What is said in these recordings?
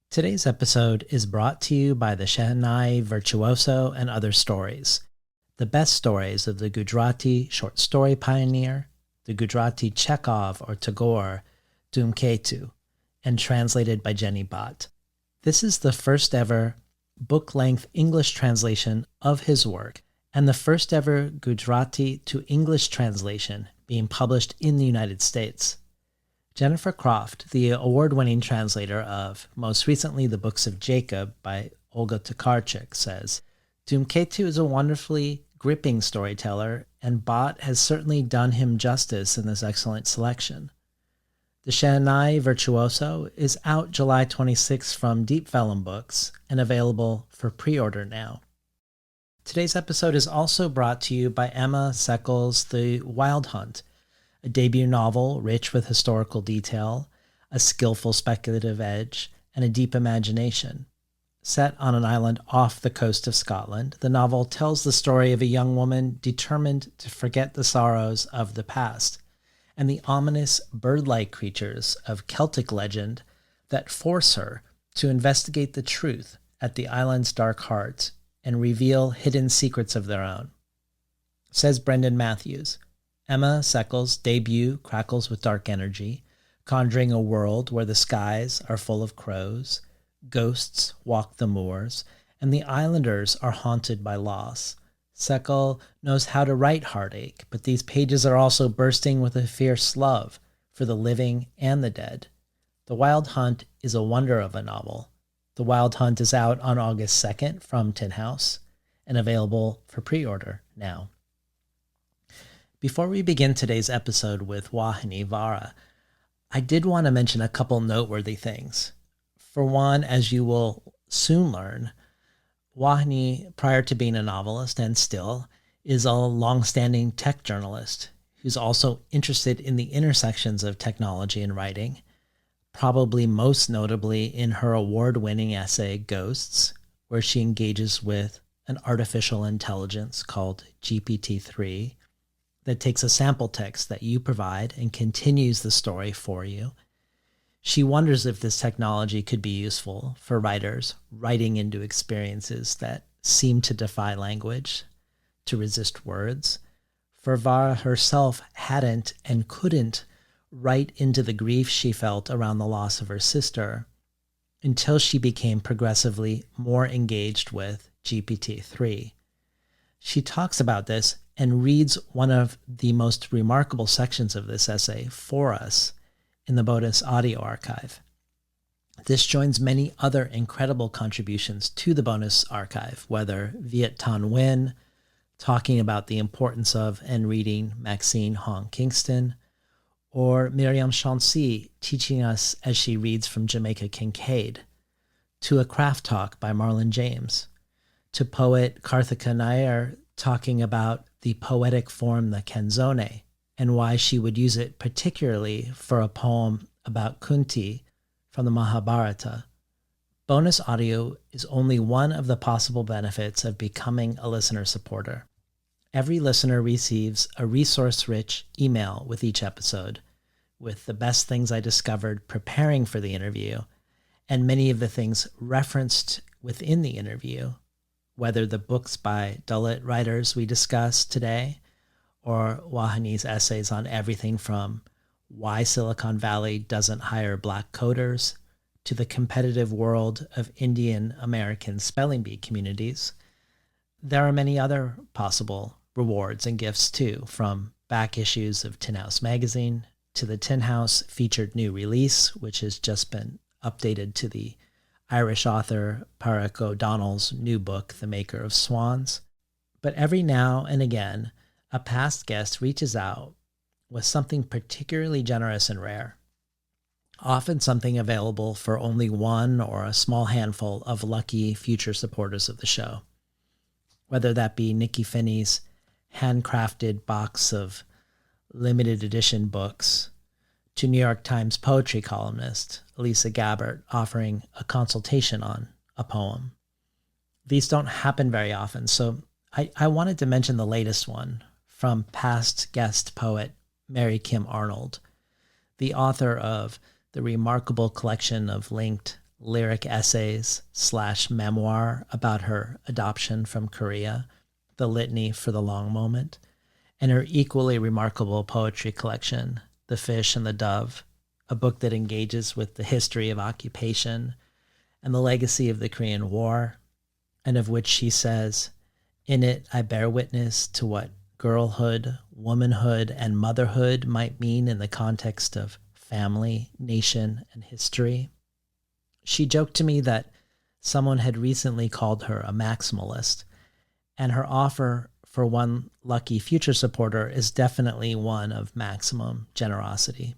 Today's episode is brought to you by the Shehnai Virtuoso and Other Stories, the best stories of the Gujarati short story pioneer, the Gujarati Chekhov or Tagore, Dhumketu, and translated by Jenny Bhatt. This is the first ever book-length English translation of his work, and the first ever Gujarati to English translation being published in the United States. Jennifer Croft, the award-winning translator of, most recently, The Books of Jacob by Olga Tokarczuk, says, Dhumketu is a wonderfully gripping storyteller, and Bhatt has certainly done him justice in this excellent selection. The Shehnai Virtuoso is out July 26 from Deep Vellum Books and available for pre-order now. Today's episode is also brought to you by Emma Seckel's The Wild Hunt, a debut novel rich with historical detail, a skillful speculative edge, and a deep imagination. Set on an island off the coast of Scotland, the novel tells the story of a young woman determined to forget the sorrows of the past and the ominous bird-like creatures of Celtic legend that force her to investigate the truth at the island's dark heart and reveal hidden secrets of their own. Says Brendan Matthews, Emma Seckel's debut crackles with dark energy, conjuring a world where the skies are full of crows, ghosts walk the moors, and the islanders are haunted by loss. Seckel knows how to write heartache, but these pages are also bursting with a fierce love for the living and the dead. The Wild Hunt is a wonder of a novel. The Wild Hunt is out on August 2nd from Tin House and available for pre-order now. Before we begin today's episode with Vauhini Vara, I did want to mention a couple noteworthy things. For one, as you will soon learn, Vauhini, prior to being a novelist and still, is a long-standing tech journalist who's also interested in the intersections of technology and writing, probably most notably in her award-winning essay Ghosts, where she engages with an artificial intelligence called GPT-3 that takes a sample text that you provide and continues the story for you. She wonders if this technology could be useful for writers writing into experiences that seem to defy language, to resist words. For Vara herself hadn't and couldn't write into the grief she felt around the loss of her sister until she became progressively more engaged with GPT-3. She talks about this and reads one of the most remarkable sections of this essay for us in the bonus audio archive. This joins many other incredible contributions to the bonus archive, whether Viet Thanh Nguyen talking about the importance of and reading Maxine Hong Kingston, or Miriam Chancy teaching us as she reads from Jamaica Kincaid, to a craft talk by Marlon James, to poet Karthika Nair talking about the poetic form the canzone and why she would use it particularly for a poem about Kunti from the Mahabharata. Bonus audio is only one of the possible benefits of becoming a listener supporter. Every listener receives a resource-rich email with each episode, with the best things I discovered preparing for the interview, and many of the things referenced within the interview, whether the books by Dalit writers we discussed today, or Vauhini's essays on everything from why Silicon Valley doesn't hire black coders to the competitive world of Indian American spelling bee communities. There are many other possible rewards and gifts too, from back issues of Tin House magazine to the Tin House featured new release, which has just been updated to the Irish author Pádraig O'Donnell's new book, The Maker of Swans. But every now and again, a past guest reaches out with something particularly generous and rare, often something available for only one or a small handful of lucky future supporters of the show. Whether that be Nikki Finney's handcrafted box of limited edition books, to New York Times poetry columnist Elisa Gabbard offering a consultation on a poem. These don't happen very often, so I wanted to mention the latest one from past guest poet Mary Kim Arnold, the author of the remarkable collection of linked lyric essays / memoir about her adoption from Korea, The Litany for the Long Moment, and her equally remarkable poetry collection, The Fish and the Dove, a book that engages with the history of occupation and the legacy of the Korean War, and of which she says, "In it I bear witness to what girlhood, womanhood, and motherhood might mean in the context of family, nation, and history." She joked to me that someone had recently called her a maximalist, and her offer for one lucky future supporter is definitely one of maximum generosity.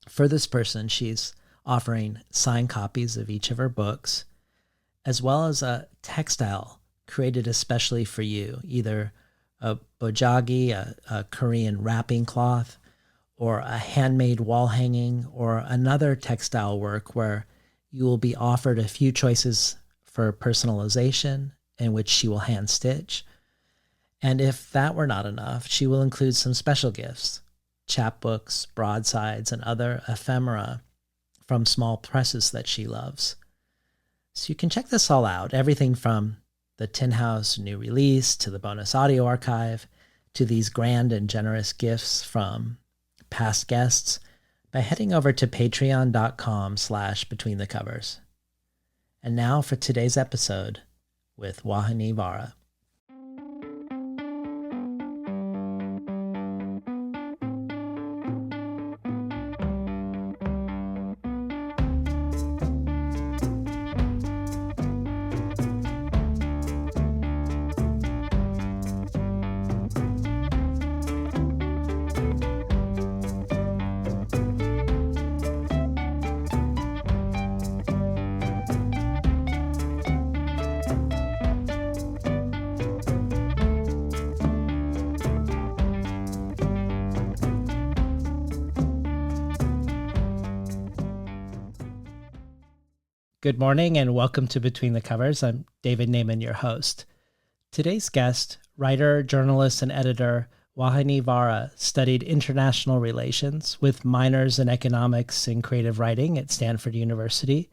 For this person, she's offering signed copies of each of her books, as well as a textile created especially for you, either a bojagi, a Korean wrapping cloth, or a handmade wall hanging, or another textile work where you will be offered a few choices for personalization, in which she will hand stitch. And if that were not enough, she will include some special gifts, chapbooks, broadsides, and other ephemera from small presses that she loves. So you can check this all out, everything from the Tin House new release to the bonus audio archive to these grand and generous gifts from past guests by heading over to patreon.com/betweenthecovers. And now for today's episode with Vauhini Vara. Good morning and welcome to Between the Covers. I'm David Naiman, your host. Today's guest, writer, journalist, and editor Vauhini Vara, studied international relations with minors in economics and creative writing at Stanford University.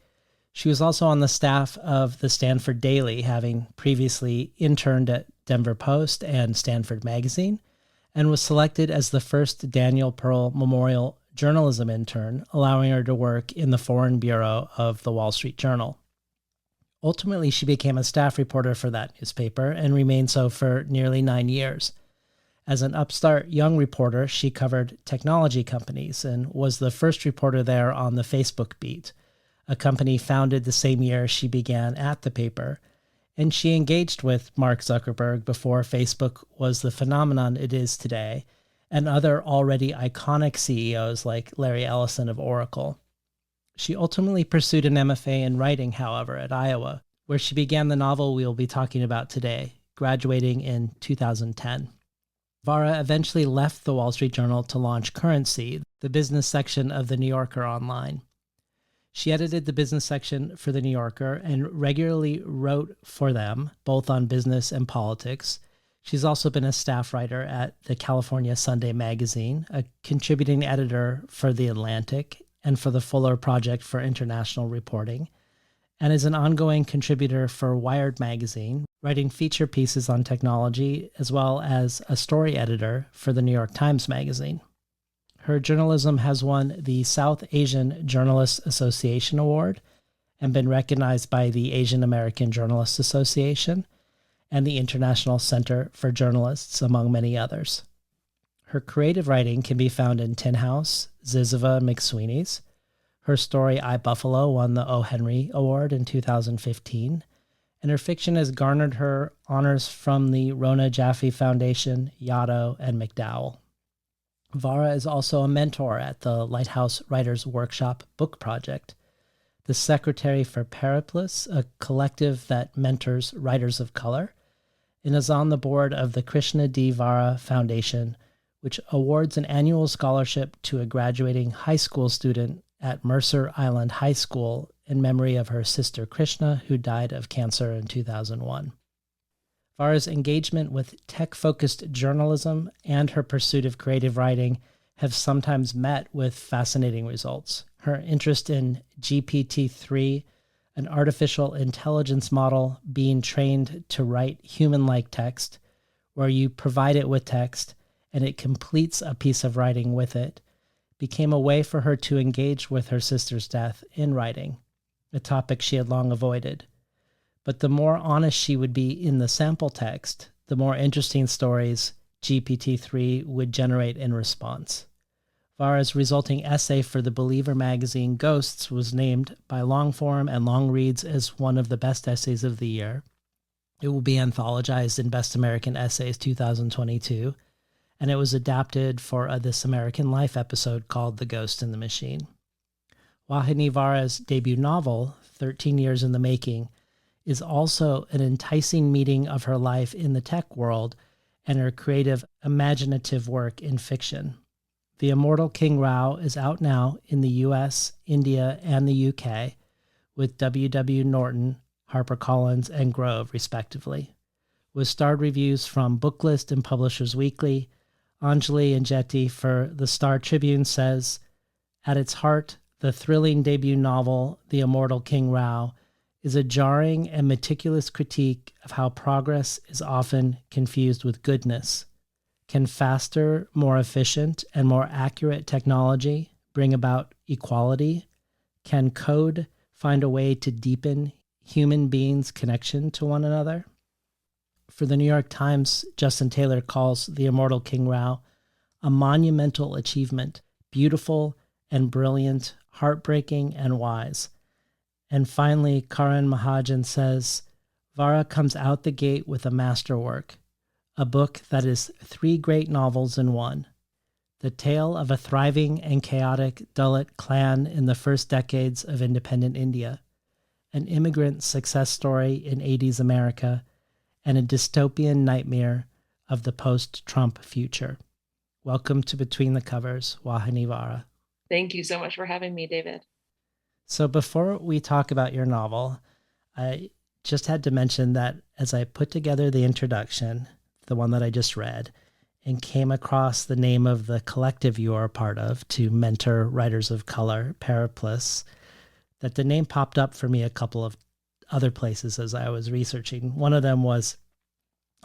She was also on the staff of the Stanford Daily, having previously interned at Denver Post and Stanford Magazine, and was selected as the first Daniel Pearl Memorial journalism intern, allowing her to work in the foreign bureau of the Wall Street Journal. Ultimately, she became a staff reporter for that newspaper and remained so for nearly 9 years. As an upstart young reporter, she covered technology companies and was the first reporter there on the Facebook beat, a company founded the same year she began at the paper. And she engaged with Mark Zuckerberg before Facebook was the phenomenon it is today, and other already iconic CEOs like Larry Ellison of Oracle. She ultimately pursued an MFA in writing, however, at Iowa, where she began the novel we'll be talking about today, graduating in 2010. Vara eventually left the Wall Street Journal to launch Currency, the business section of The New Yorker online. She edited the business section for The New Yorker and regularly wrote for them, both on business and politics. She's also been a staff writer at the California Sunday Magazine, a contributing editor for The Atlantic, and for the Fuller Project for International Reporting, and is an ongoing contributor for Wired Magazine, writing feature pieces on technology, as well as a story editor for the New York Times Magazine. Her journalism has won the South Asian Journalists Association Award and been recognized by the Asian American Journalists Association and the International Center for Journalists, among many others. Her creative writing can be found in Tin House, Zizova, McSweeney's. Her story, I, Buffalo, won the O. Henry Award in 2015, and her fiction has garnered her honors from the Rona Jaffe Foundation, Yaddo, and McDowell. Vara is also a mentor at the Lighthouse Writers Workshop Book Project, the secretary for Periplus, a collective that mentors writers of color, and is on the board of the Krishna D. Vara Foundation, which awards an annual scholarship to a graduating high school student at Mercer Island High School in memory of her sister Krishna, who died of cancer in 2001. Vara's engagement with tech-focused journalism and her pursuit of creative writing have sometimes met with fascinating results. Her interest in GPT-3, an artificial intelligence model being trained to write human-like text, where you provide it with text and it completes a piece of writing with it, became a way for her to engage with her sister's death in writing, a topic she had long avoided. But the more honest she would be in the sample text, the more interesting stories GPT-3 would generate in response. Vara's resulting essay for the Believer magazine Ghosts was named by Longform and Long Reads as one of the best essays of the year. It will be anthologized in Best American Essays 2022, and it was adapted for a This American Life episode called The Ghost in the Machine. Vauhini Vara's debut novel, 13 Years in the Making, is also an enticing meeting of her life in the tech world and her creative, imaginative work in fiction. The Immortal King Rao is out now in the US, India, and the UK with W. Norton, HarperCollins, and Grove, respectively, with starred reviews from Booklist and Publishers Weekly. Anjali Anjeti for the Star Tribune says, at its heart, the thrilling debut novel, The Immortal King Rao, is a jarring and meticulous critique of how progress is often confused with goodness. Can faster, more efficient, and more accurate technology bring about equality? Can code find a way to deepen human beings' connection to one another? For the New York Times, Justin Taylor calls The Immortal King Rao a monumental achievement, beautiful and brilliant, heartbreaking and wise. And finally, Karan Mahajan says, Vara comes out the gate with a masterwork, a book that is 3 great novels in one. The tale of a thriving and chaotic Dalit clan in the first decades of independent India, an immigrant success story in 80s America, and a dystopian nightmare of the post-Trump future. Welcome to Between the Covers, Vauhini Vara. Thank you so much for having me, David. So before we talk about your novel, I just had to mention that as I put together the introduction, the one that I just read, and came across the name of the collective you are a part of to mentor writers of color, Paraplus, that the name popped up for me a couple of other places as I was researching. One of them was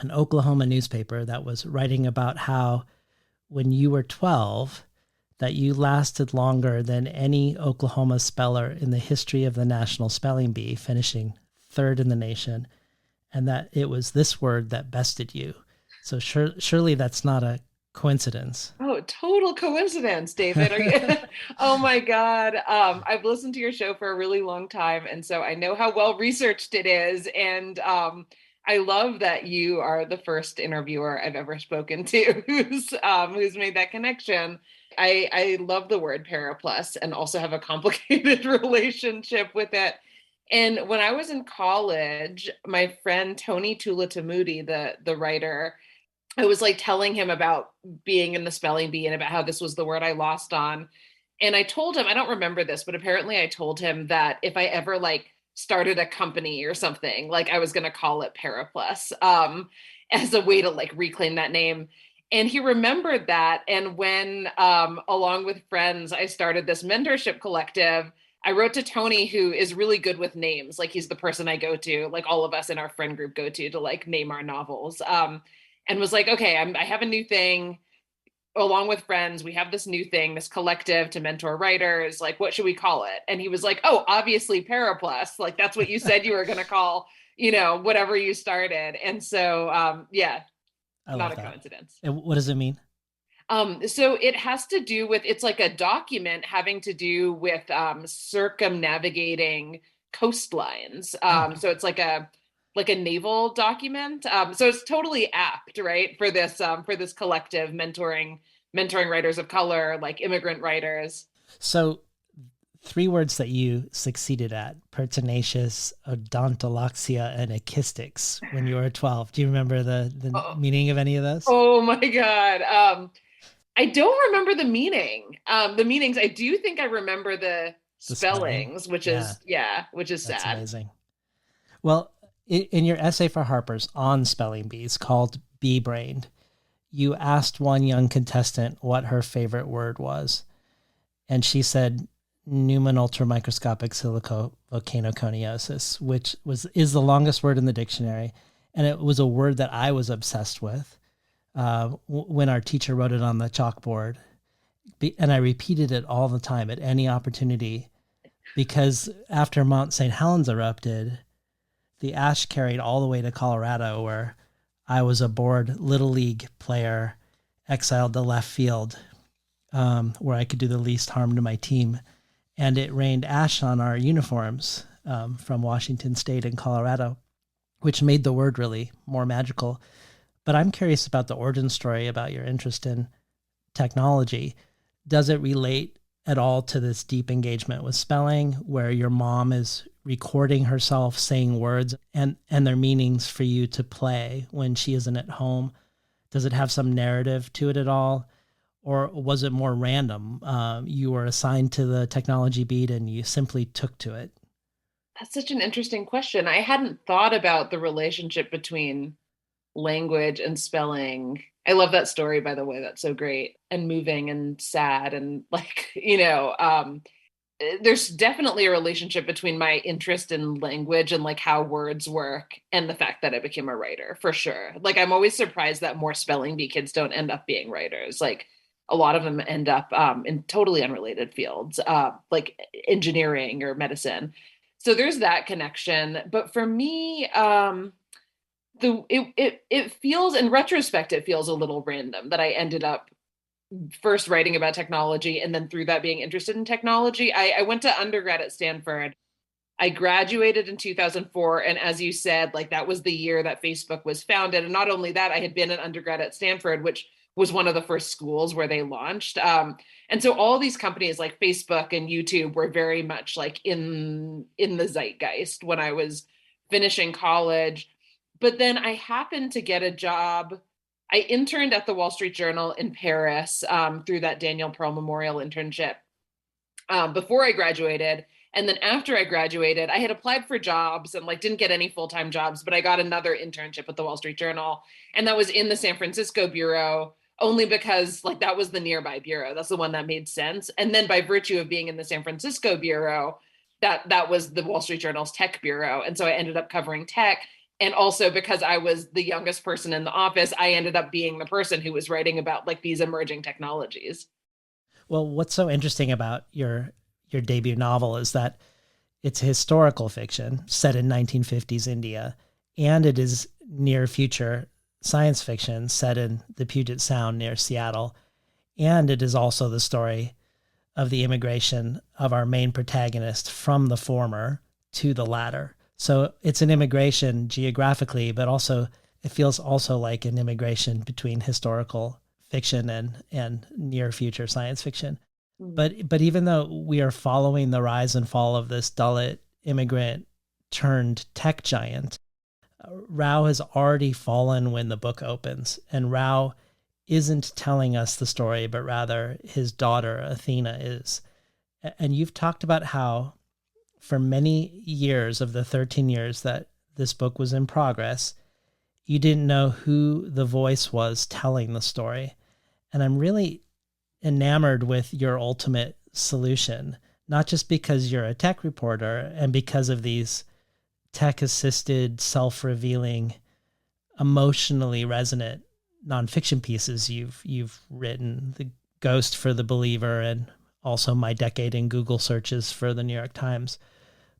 an Oklahoma newspaper that was writing about how when you were 12, that you lasted longer than any Oklahoma speller in the history of the National Spelling Bee, finishing 3rd in the nation, and that it was this word that bested you. So surely that's not a coincidence. Oh, total coincidence, David. Are you? Oh my God. I've listened to your show for a really long time, and so I know how well researched it is. And I love that you are the first interviewer I've ever spoken to who's made that connection. I love the word paraplus and also have a complicated relationship with it. And when I was in college, my friend Tony Tulatamudi, the writer, I was like telling him about being in the spelling bee and about how this was the word I lost on. And I told him, I don't remember this, but apparently I told him that if I ever like started a company or something, like I was going to call it Paraplus as a way to like reclaim that name. And he remembered that. And when, along with friends, I started this mentorship collective, I wrote to Tony, who is really good with names. Like he's the person I go to, like all of us in our friend group go to like name our novels. And was like, okay, I have a new thing along with friends. We have this new thing, this collective to mentor writers. Like, what should we call it? And he was like, oh, obviously Paraplus. Like, that's what you said you were going to call, whatever you started. And so, yeah, not a coincidence. And what does it mean? So it has to do with, it's like a document having to do with circumnavigating coastlines. So it's like a naval document. So it's totally apt, right, for this collective mentoring writers of color, like immigrant writers. So 3 words that you succeeded at: pertinacious, odontoloxia, and acoustics when you were 12. Do you remember the meaning of any of those? Oh my God. I don't remember the meaning. The meanings, I do think I remember the spellings, which is That's sad. Amazing. Well, in your essay for Harper's on spelling bees called Bee Brained, you asked one young contestant what her favorite word was. And she said Newman ultramicroscopic silicovolcanoconiosis, which is the longest word in the dictionary. And it was a word that I was obsessed with when our teacher wrote it on the chalkboard. And I repeated it all the time at any opportunity, because after Mount St. Helens erupted, the ash carried all the way to Colorado, where I was a bored Little League player exiled to left field, where I could do the least harm to my team. And it rained ash on our uniforms from Washington State and Colorado, which made the word really more magical. But I'm curious about the origin story, about your interest in technology. Does it relate at all to this deep engagement with spelling, where your mom is recording herself saying words and their meanings for you to play when she isn't at home? Does it have some narrative to it at all? Or was it more random? You were assigned to the technology beat and you simply took to it? That's such an interesting question. I hadn't thought about the relationship between language and spelling. I love that story, by the way. That's so great and moving and sad. And like, there's definitely a relationship between my interest in language and like how words work and the fact that I became a writer, for sure. Like, I'm always surprised that more spelling bee kids don't end up being writers. Like, a lot of them end up in totally unrelated fields, like engineering or medicine. So there's that connection. But for me, it feels, in retrospect, it feels a little random that I ended up first writing about technology and then through that being interested in technology. I went to undergrad at Stanford. I graduated in 2004. And as you said, like, that was the year that Facebook was founded. And not only that, I had been an undergrad at Stanford, which was one of the first schools where they launched. And so all these companies like Facebook and YouTube were very much like in the zeitgeist when I was finishing college. But then I happened to get a job. I interned at the Wall Street Journal in Paris through that Daniel Pearl Memorial internship before I graduated. And then after I graduated, I had applied for jobs and like didn't get any full-time jobs, but I got another internship at the Wall Street Journal. And that was in the San Francisco bureau, only because like that was the nearby bureau. That's the one that made sense. And then by virtue of being in the San Francisco bureau, that was the Wall Street Journal's tech bureau. And so I ended up covering tech. And also because I was the youngest person in the office, I ended up being the person who was writing about like these emerging technologies. Well, what's so interesting about your debut novel is that it's historical fiction set in 1950s India, and it is near future science fiction set in the Puget Sound near Seattle. And it is also the story of the immigration of our main protagonist from the former to the latter. So it's an immigration geographically, but also it feels also like an immigration between historical fiction and near future science fiction. But even though we are following the rise and fall of this Dalit immigrant turned tech giant, Rao has already fallen when the book opens, and Rao isn't telling us the story, but rather his daughter Athena is. And you've talked about how for many years of the 13 years that this book was in progress, you didn't know who the voice was telling the story. And I'm really enamored with your ultimate solution, not just because you're a tech reporter and because of these tech-assisted, self-revealing, emotionally resonant nonfiction pieces you've written, The Ghost for the Believer and also My Decade in Google Searches for the New York Times,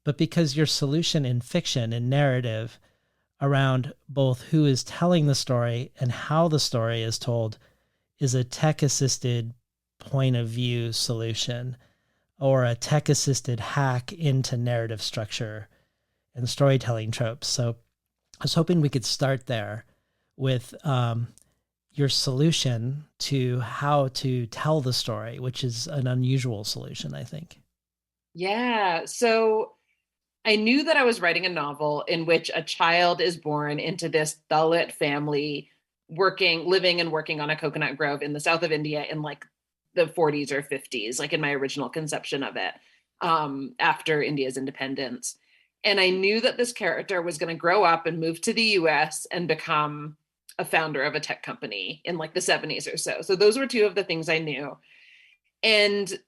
but because your solution in fiction and narrative around both who is telling the story and how the story is told is a tech-assisted point of view solution or a tech-assisted hack into narrative structure and storytelling tropes. So I was hoping we could start there with your solution to how to tell the story, which is an unusual solution, I think. Yeah. So I knew that I was writing a novel in which a child is born into this Dalit family living and working on a coconut grove in the south of India in like the 40s or 50s, like in my original conception of it, after India's independence. And I knew that this character was going to grow up and move to the US and become a founder of a tech company in like the 70s or so. So those were two of the things I knew. And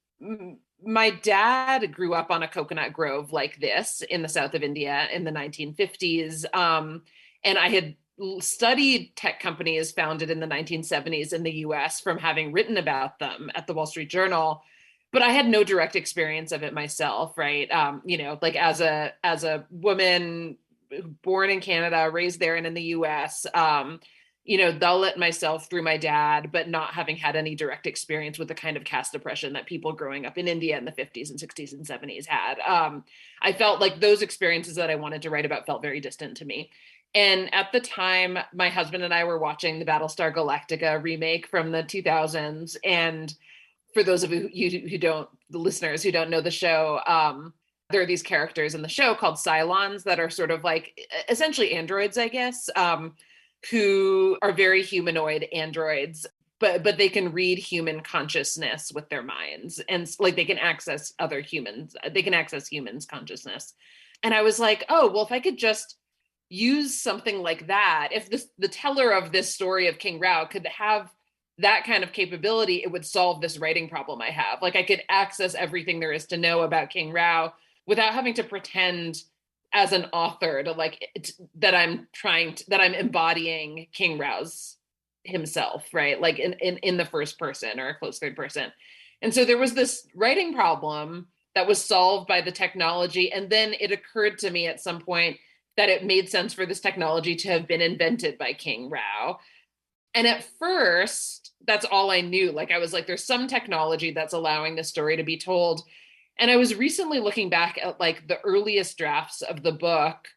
my dad grew up on a coconut grove like this in the south of India in the 1950s. And I had studied tech companies founded in the 1970s in the US from having written about them at the Wall Street Journal. But I had no direct experience of it myself, right? Like as a woman born in Canada, raised there and in the US, Dalit myself through my dad, but not having had any direct experience with the kind of caste oppression that people growing up in India in the 50s and 60s and 70s had. I felt like those experiences that I wanted to write about felt very distant to me. And at the time, my husband and I were watching the Battlestar Galactica remake from the 2000s. And for those of you who don't, the listeners who don't know the show, there are these characters in the show called Cylons that are sort of like essentially androids, I guess, who are very humanoid androids, but they can read human consciousness with their minds, and like they can access other humans. They can access humans' consciousness. And I was like, oh, well, if I could just use something like that, if the teller of this story of King Rao could have that kind of capability, it would solve this writing problem I have. Like I could access everything there is to know about King Rao without having to pretend as an author to that I'm embodying King Rao's himself, right? Like in the first person or a close third person. And so there was this writing problem that was solved by the technology. And then it occurred to me at some point that it made sense for this technology to have been invented by King Rao. And at first, that's all I knew. Like I was like, there's some technology that's allowing this story to be told. And I was recently looking back at like the earliest drafts of the book.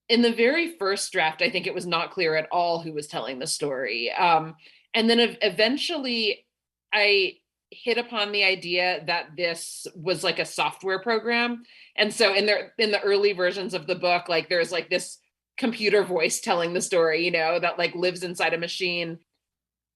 In the very first draft, I think it was not clear at all who was telling the story. And then eventually I hit upon the idea that this was like a software program. And so in the early versions of the book, like there's like this computer voice telling the story, that like lives inside a machine.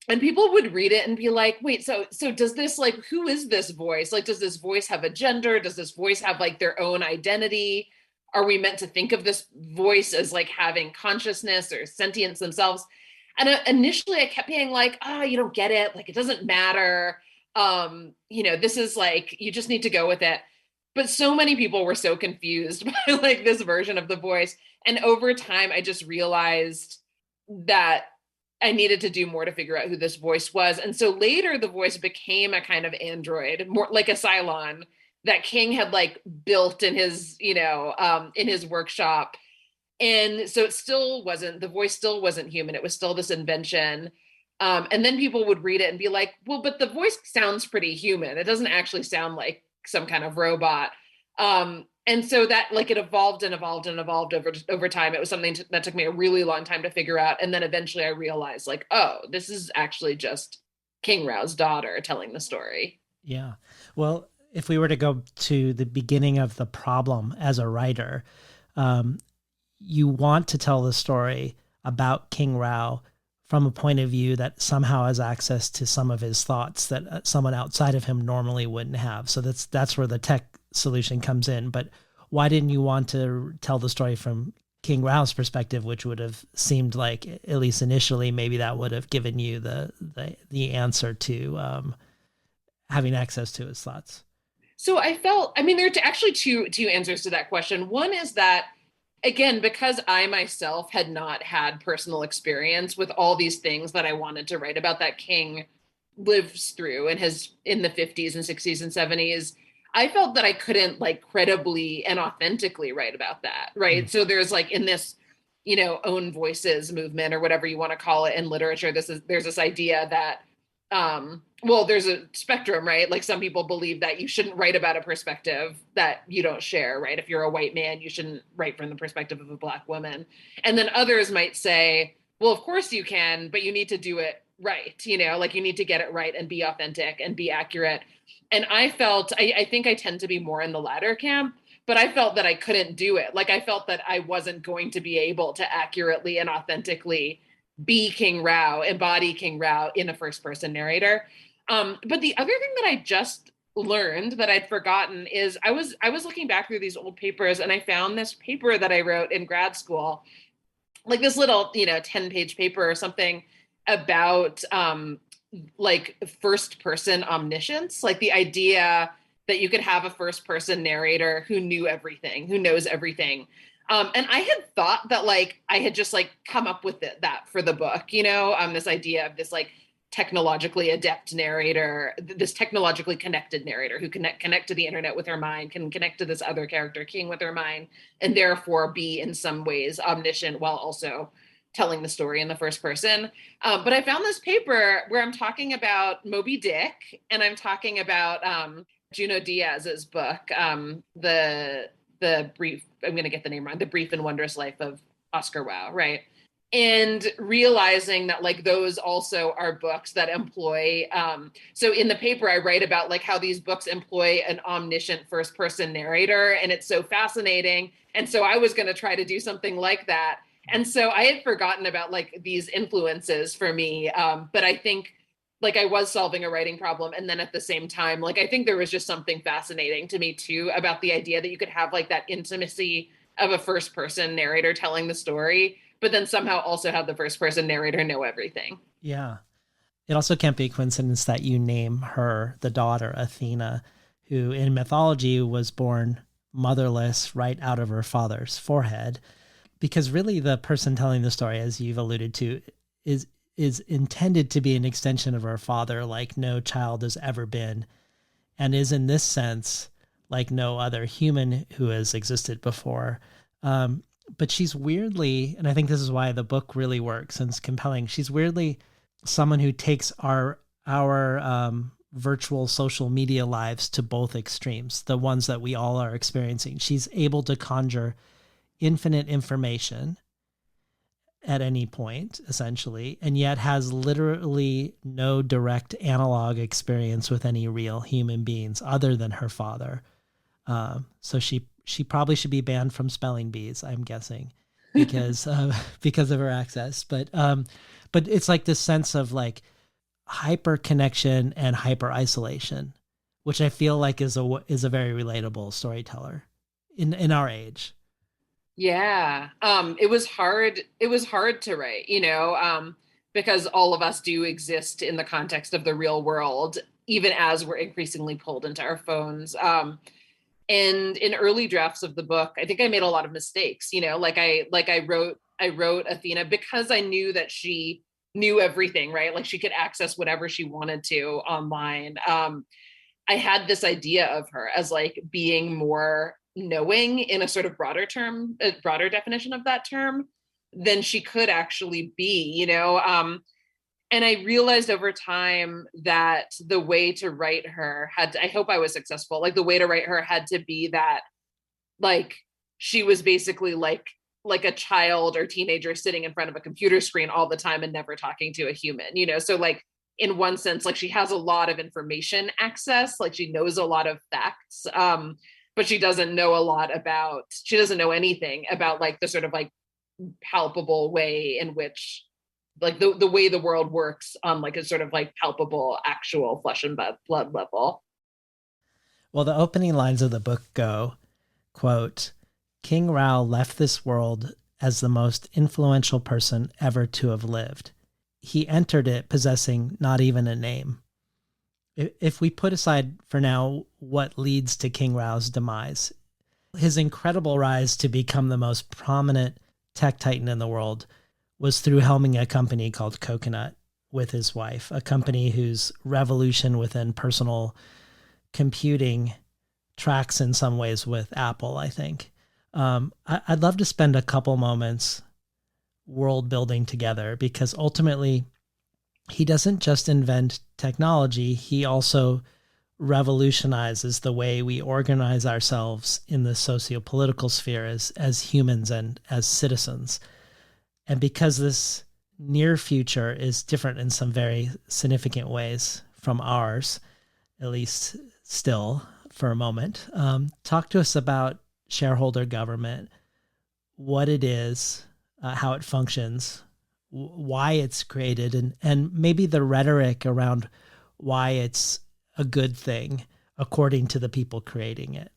And people would read it and be like, wait, so does this, like, who is this voice? Like, does this voice have a gender? Does this voice have like their own identity? Are we meant to think of this voice as like having consciousness or sentience themselves? And initially I kept being like, oh, you don't get it. Like, it doesn't matter. This is like, you just need to go with it. But so many people were so confused by like this version of the voice. And over time, I just realized that I needed to do more to figure out who this voice was. And so later the voice became a kind of android, more like a Cylon that King had like built in his, in his workshop. And so the voice still wasn't human. It was still this invention. And then people would read it and be like, well, but the voice sounds pretty human. It doesn't actually sound like some kind of robot. And so that like it evolved and evolved and evolved over time. It was something that took me a really long time to figure out. And then eventually I realized like, oh, this is actually just King Rao's daughter telling the story. Yeah. Well, if we were to go to the beginning of the problem as a writer, you want to tell the story about King Rao from a point of view that somehow has access to some of his thoughts that someone outside of him normally wouldn't have. So that's where the tech solution comes in. But why didn't you want to tell the story from King Rao's perspective, which would have seemed like, at least initially, maybe that would have given you the answer to having access to his thoughts? So there are actually two answers to that question. One is that, again, because I myself had not had personal experience with all these things that I wanted to write about that King lives through in the 50s and 60s and 70s, I felt that I couldn't like credibly and authentically write about that, right? So there's like in this, own voices movement or whatever you want to call it in literature, there's this idea that there's a spectrum, right? Like some people believe that you shouldn't write about a perspective that you don't share, right? If you're a white man, you shouldn't write from the perspective of a Black woman. And then others might say, well, of course you can, but you need to do it right. Like you need to get it right and be authentic and be accurate. And I think I tend to be more in the latter camp, but I felt that I couldn't do it. Like I felt that I wasn't going to be able to accurately and authentically be King Rao, embody King Rao in a first person narrator. But the other thing that I just learned that I'd forgotten is I was looking back through these old papers and I found this paper that I wrote in grad school, like this little, 10-page paper or something about like first person omniscience, like the idea that you could have a first person narrator who knew everything, who knows everything. And I had thought that like I had just like come up with that for the book, this idea of this like technologically adept narrator, this technologically connected narrator who can connect to the internet with her mind, can connect to this other character king with her mind, and therefore be in some ways omniscient while also telling the story in the first person. But I found this paper where I'm talking about Moby Dick, and I'm talking about Junot Diaz's book, the brief, I'm going to get the name wrong, The Brief and Wondrous Life of Oscar Wilde, right? And realizing that like those also are books that employ so in the paper I write about like how these books employ an omniscient first person narrator, and it's so fascinating. And so I was going to try to do something like that, and so I had forgotten about like these influences for me, but I think like I was solving a writing problem, and then at the same time like I think there was just something fascinating to me too about the idea that you could have like that intimacy of a first person narrator telling the story, but then somehow also have the first person narrator know everything. Yeah. It also can't be a coincidence that you name her, the daughter, Athena, who in mythology was born motherless right out of her father's forehead. Because really the person telling the story, as you've alluded to, is intended to be an extension of her father like no child has ever been, and is in this sense like no other human who has existed before. But she's weirdly, and I think this is why the book really works and is compelling, she's weirdly someone who takes our virtual social media lives to both extremes, the ones that we all are experiencing. She's able to conjure infinite information at any point, essentially, and yet has literally no direct analog experience with any real human beings other than her father. So she probably should be banned from spelling bees, I'm guessing, because of her access. But it's like this sense of like hyper connection and hyper isolation, which I feel like is a very relatable storyteller in our age. Yeah. It was hard to write, because all of us do exist in the context of the real world, even as we're increasingly pulled into our phones. And in early drafts of the book, I think I made a lot of mistakes, I wrote Athena because I knew that she knew everything, right? Like she could access whatever she wanted to online. I had this idea of her as like being more knowing in a sort of broader term, a broader definition of that term than she could actually be, and I realized over time that the way to write her I hope I was successful. Like the way to write her had to be that like she was basically like a child or teenager sitting in front of a computer screen all the time and never talking to a human, so like in one sense like she has a lot of information access, like she knows a lot of facts, but she doesn't know anything about like the sort of like palpable way in which like the way the world works on like a sort of like palpable actual flesh and blood level. Well, the opening lines of the book go, quote, King Rao left this world as the most influential person ever to have lived. He entered it possessing not even a name. If we put aside for now what leads to King Rao's demise, his incredible rise to become the most prominent tech titan in the world was through helming a company called Coconut with his wife, a company whose revolution within personal computing tracks in some ways with Apple, I think. I'd love to spend a couple moments world building together, because ultimately he doesn't just invent technology, he also revolutionizes the way we organize ourselves in the socio-political sphere as humans and as citizens. And because this near future is different in some very significant ways from ours, at least still for a moment, talk to us about shareholder government, what it is, how it functions, why it's created, and maybe the rhetoric around why it's a good thing according to the people creating it.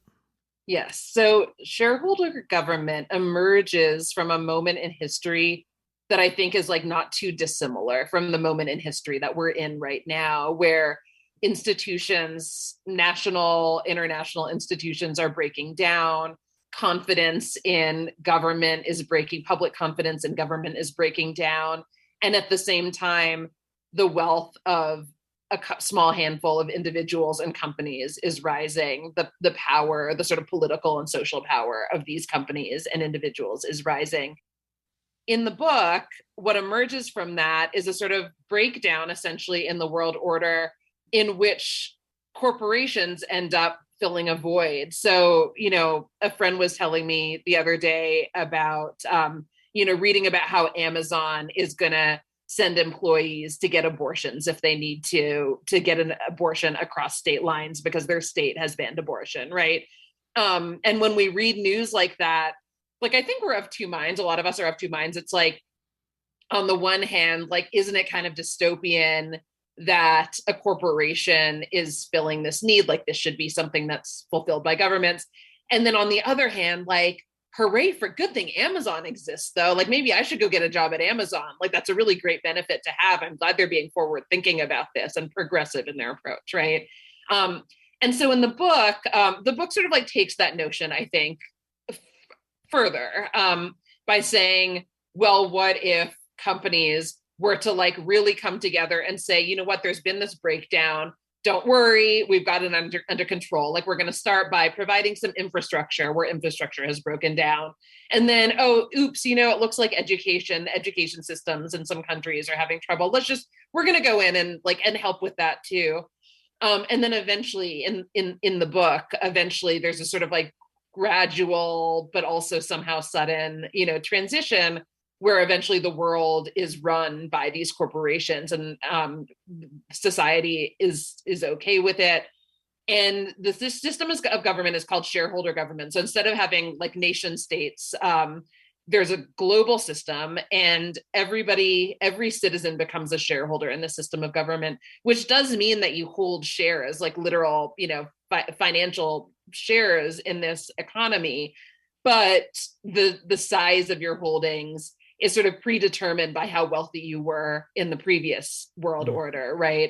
Yes. So shareholder government emerges from a moment in history that I think is like not too dissimilar from the moment in history that we're in right now, where institutions, national, international institutions are breaking down. Confidence in government is breaking, public confidence in government is breaking down. And at the same time, the wealth of a small handful of individuals and companies is rising. The power, the sort of political and social power of these companies and individuals is rising. In the book, what emerges from that is a sort of breakdown, essentially, in the world order in which corporations end up filling a void. So, a friend was telling me the other day about, reading about how Amazon is going to send employees to get abortions if they need to get an abortion across state lines because their state has banned abortion, right? And when we read news like that, like, I think we're of two minds. A lot of us are of two minds. It's like, on the one hand, like, isn't it kind of dystopian that a corporation is filling this need? Like, this should be something that's fulfilled by governments. And then on the other hand, like, hooray for good thing Amazon exists, though. Like, maybe I should go get a job at Amazon. Like, that's a really great benefit to have. I'm glad they're being forward thinking about this and progressive in their approach, right? And so in the book sort of like takes that notion, I think, further by saying, well, what if companies were to like really come together and say, you know what, there's been this breakdown. Don't worry, we've got it under control. Like, we're going to start by providing some infrastructure where infrastructure has broken down. And then, oh, oops, it looks like education systems in some countries are having trouble. We're going to go in and help with that too. And then eventually in the book, there's a sort of like gradual, but also somehow sudden, transition where eventually the world is run by these corporations and society is okay with it. And this system of government is called shareholder government. So instead of having like nation states, there's a global system, and every citizen becomes a shareholder in the system of government, which does mean that you hold shares, like literal, financial shares in this economy. But the size of your holdings is sort of predetermined by how wealthy you were in the previous world order, right?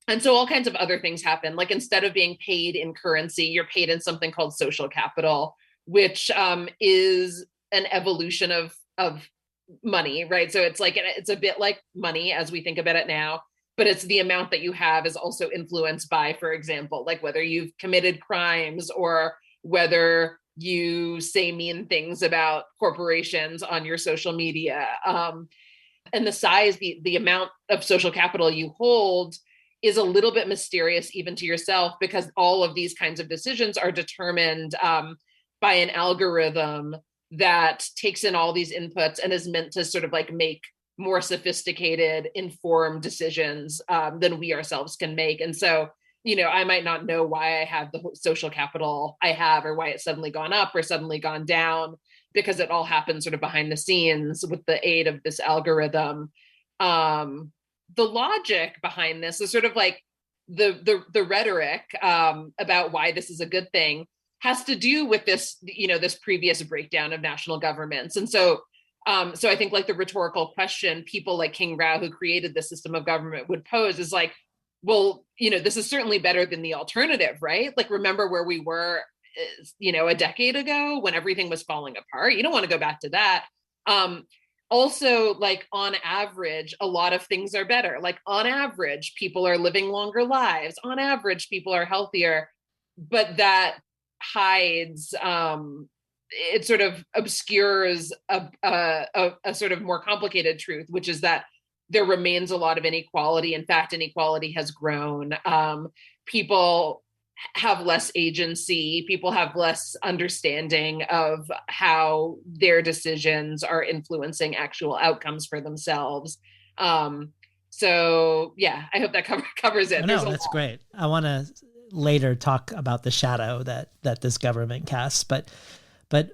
And so all kinds of other things happen. Like, instead of being paid in currency, you're paid in something called social capital, which is an evolution of money, right? So it's a bit like money as we think about it now, but it's the amount that you have is also influenced by, for example, like whether you've committed crimes or whether you say mean things about corporations on your social media. And the size, the amount of social capital you hold is a little bit mysterious even to yourself, because all of these kinds of decisions are determined by an algorithm that takes in all these inputs and is meant to sort of like make more sophisticated, informed decisions than we ourselves can make. And so, I might not know why I have the social capital I have, or why it's suddenly gone up or suddenly gone down, because it all happens sort of behind the scenes with the aid of this algorithm. The logic behind this is sort of like the rhetoric about why this is a good thing has to do with this, this previous breakdown of national governments. And so I think like the rhetorical question people like King Rao, who created the system of government, would pose is like, well, this is certainly better than the alternative, right? Like, remember where we were, a decade ago when everything was falling apart. You don't want to go back to that. Also, like, on average, a lot of things are better. Like, on average, people are living longer lives. On average, people are healthier. But that hides, it sort of obscures a sort of more complicated truth, which is that there remains a lot of inequality. In fact, inequality has grown. People have less agency. People have less understanding of how their decisions are influencing actual outcomes for themselves. So yeah, I hope that covers it. No, that's great. I want to later talk about the shadow that this government casts. But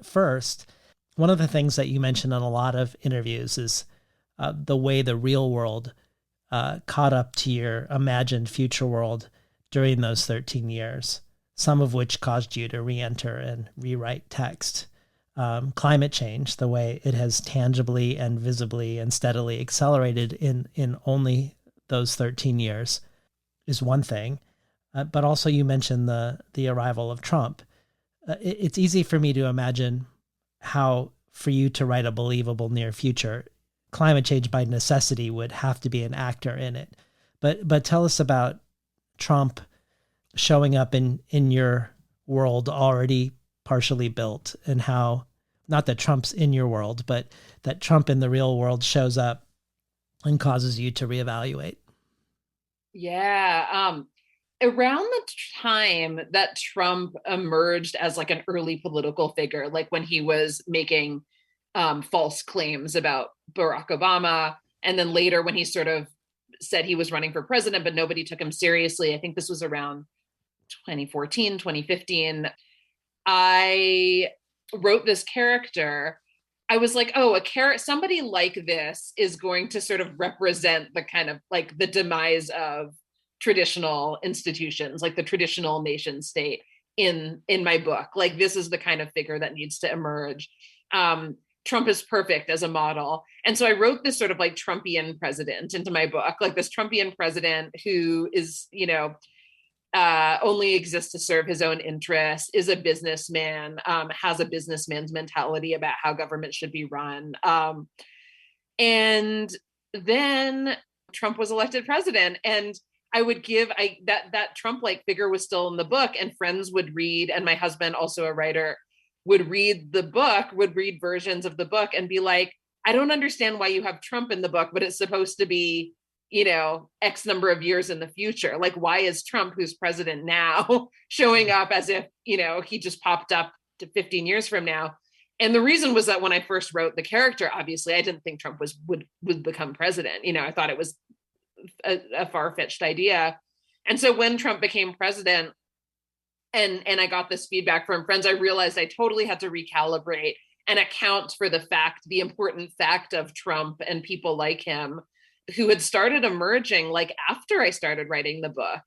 first, one of the things that you mentioned in a lot of interviews is the way the real world caught up to your imagined future world during those 13 years, some of which caused you to re-enter and rewrite text. Climate change, the way it has tangibly and visibly and steadily accelerated in only those 13 years. is one thing, but also you mentioned the arrival of Trump. It's easy for me to imagine how, for you to write a believable near future, climate change by necessity would have to be an actor in it. But tell us about Trump showing up in your world already partially built, and how, not that Trump's in your world, but that Trump in the real world shows up and causes you to reevaluate. Yeah. Around the time that Trump emerged as like an early political figure, like when he was making false claims about Barack Obama, and then later when he sort of said he was running for president, but nobody took him seriously. I think this was around 2014, 2015. I wrote this character. I was like, oh, somebody like this is going to sort of represent the kind of like the demise of traditional institutions, like the traditional nation state in my book. Like, this is the kind of figure that needs to emerge. Trump is perfect as a model. And so I wrote this sort of like Trumpian president into my book, like this Trumpian president who is, only exists to serve his own interests, is a businessman, has a businessman's mentality about how government should be run. And then Trump was elected president, and I would give that Trump-like figure was still in the book, and friends would read, and my husband, also a writer, would read the book, would read versions of the book and be like, I don't understand why you have Trump in the book, but it's supposed to be, X number of years in the future. Like, why is Trump, who's president now, showing up as if, he just popped up to 15 years from now? And the reason was that when I first wrote the character, obviously, I didn't think Trump would become president. I thought it was a far-fetched idea. And so when Trump became president, and I got this feedback from friends, I realized I totally had to recalibrate and account for the important fact of Trump and people like him who had started emerging like after I started writing the book,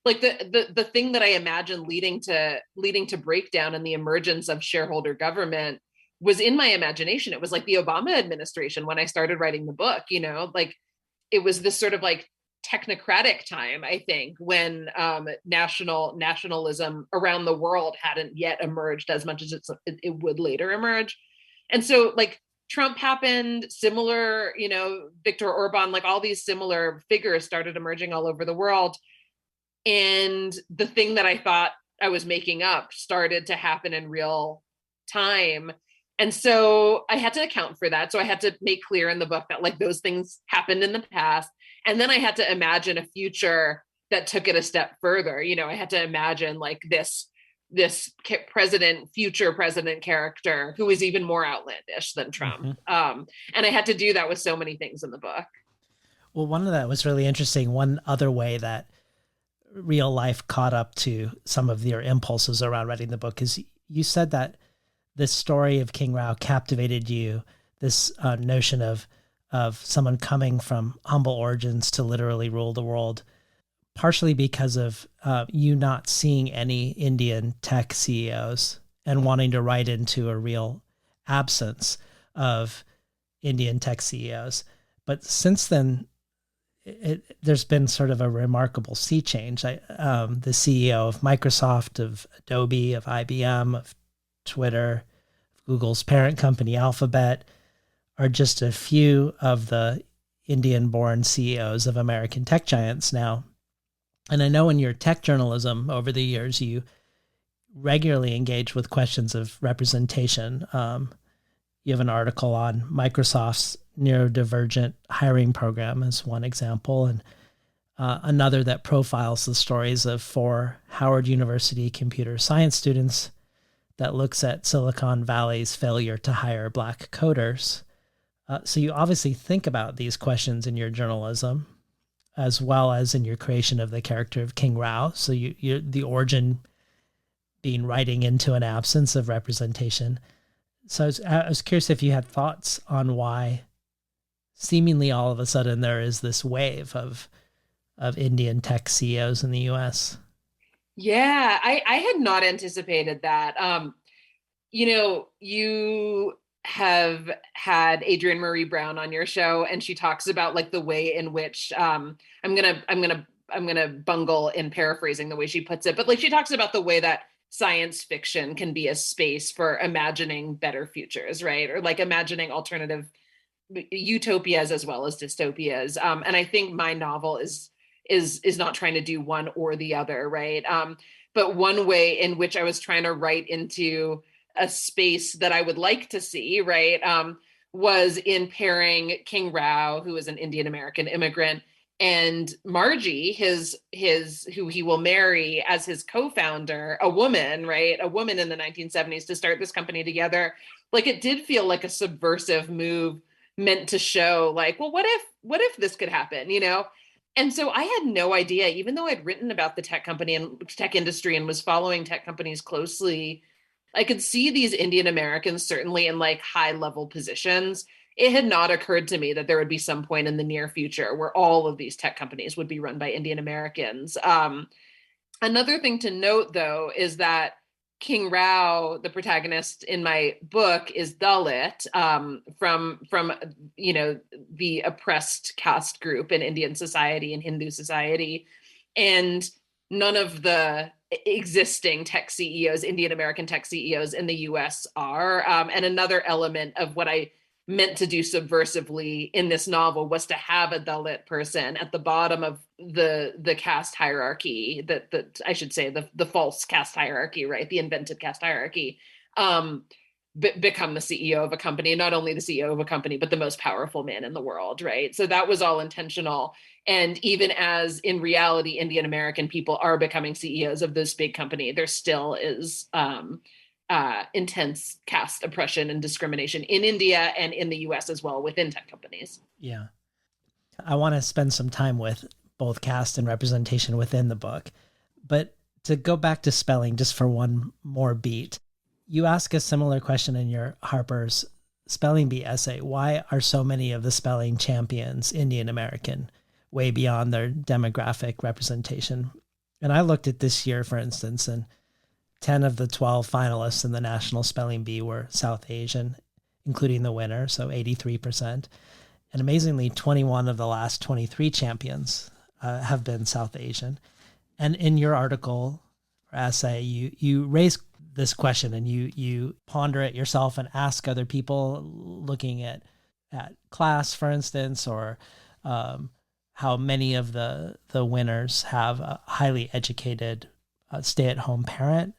like the thing that I imagined leading to breakdown and the emergence of shareholder government was in my imagination. It was like the Obama administration when I started writing the book, like it was this sort of like technocratic time, I think, when nationalism around the world hadn't yet emerged as much as it would later emerge. And so like Trump happened, similar, Viktor Orban, like all these similar figures started emerging all over the world. And the thing that I thought I was making up started to happen in real time. And so I had to account for that. So I had to make clear in the book that like those things happened in the past. And then I had to imagine a future that took it a step further. I had to imagine like this future president character who is even more outlandish than Trump. Mm-hmm. And I had to do that with so many things in the book. Well, one of that was really interesting. One other way that real life caught up to some of your impulses around writing the book is you said that this story of King Rao captivated you, this notion of someone coming from humble origins to literally rule the world, partially because of you not seeing any Indian tech CEOs and wanting to write into a real absence of Indian tech CEOs. But since then, there's been sort of a remarkable sea change. The CEO of Microsoft, of Adobe, of IBM, of Twitter, of Google's parent company, Alphabet, are just a few of the Indian-born CEOs of American tech giants now. And I know in your tech journalism over the years, you regularly engage with questions of representation. You have an article on Microsoft's neurodivergent hiring program as one example, and another that profiles the stories of 4 Howard University computer science students that looks at Silicon Valley's failure to hire Black coders. So you obviously think about these questions in your journalism, as well as in your creation of the character of King Rao. So you the origin being writing into an absence of representation. So I was curious if you had thoughts on why seemingly all of a sudden there is this wave of Indian tech CEOs in the US. Yeah, I had not anticipated that. You have had Adrienne Marie Brown on your show, and she talks about like the way in which I'm gonna bungle in paraphrasing the way she puts it, but like she talks about the way that science fiction can be a space for imagining better futures, right? Or like imagining alternative utopias as well as dystopias. And I think my novel is not trying to do one or the other, right? But one way in which I was trying to write into a space that I would like to see, right, was in pairing King Rao, who is an Indian American immigrant, and Margie, his who he will marry as his co-founder, a woman, right, a woman in the 1970s, to start this company together. Like it did feel like a subversive move meant to show like, well, what if this could happen, you know? And so I had no idea, even though I'd written about the tech company and tech industry and was following tech companies closely, I could see these Indian Americans certainly in like high level positions. It had not occurred to me that there would be some point in the near future where all of these tech companies would be run by Indian Americans. Another thing to note, though, is that King Rao, the protagonist in my book, is Dalit, from the oppressed caste group in Indian society and Hindu society, and none of the existing tech CEOs, Indian American tech CEOs in the U.S. are. And another element of what I meant to do subversively in this novel was to have a Dalit person at the bottom of the caste hierarchy, that I should say the false caste hierarchy, right? The invented caste hierarchy, become the CEO of a company, not only the CEO of a company, but the most powerful man in the world, right? So that was all intentional. And even as in reality, Indian American people are becoming CEOs of this big company, there still is intense caste oppression and discrimination in India and in the US as well within tech companies. Yeah. I want to spend some time with both caste and representation within the book. But to go back to spelling just for one more beat, you ask a similar question in your Harper's Spelling Bee essay. Why are so many of the spelling champions Indian American, way beyond their demographic representation? And I looked at this year, for instance, and 10 of the 12 finalists in the National Spelling Bee were South Asian, including the winner, so 83%. And amazingly, 21 of the last 23 champions have been South Asian. And in your article or essay, you raise this question and you ponder it yourself and ask other people, looking at class, for instance, or how many of the winners have a highly educated stay-at-home parent.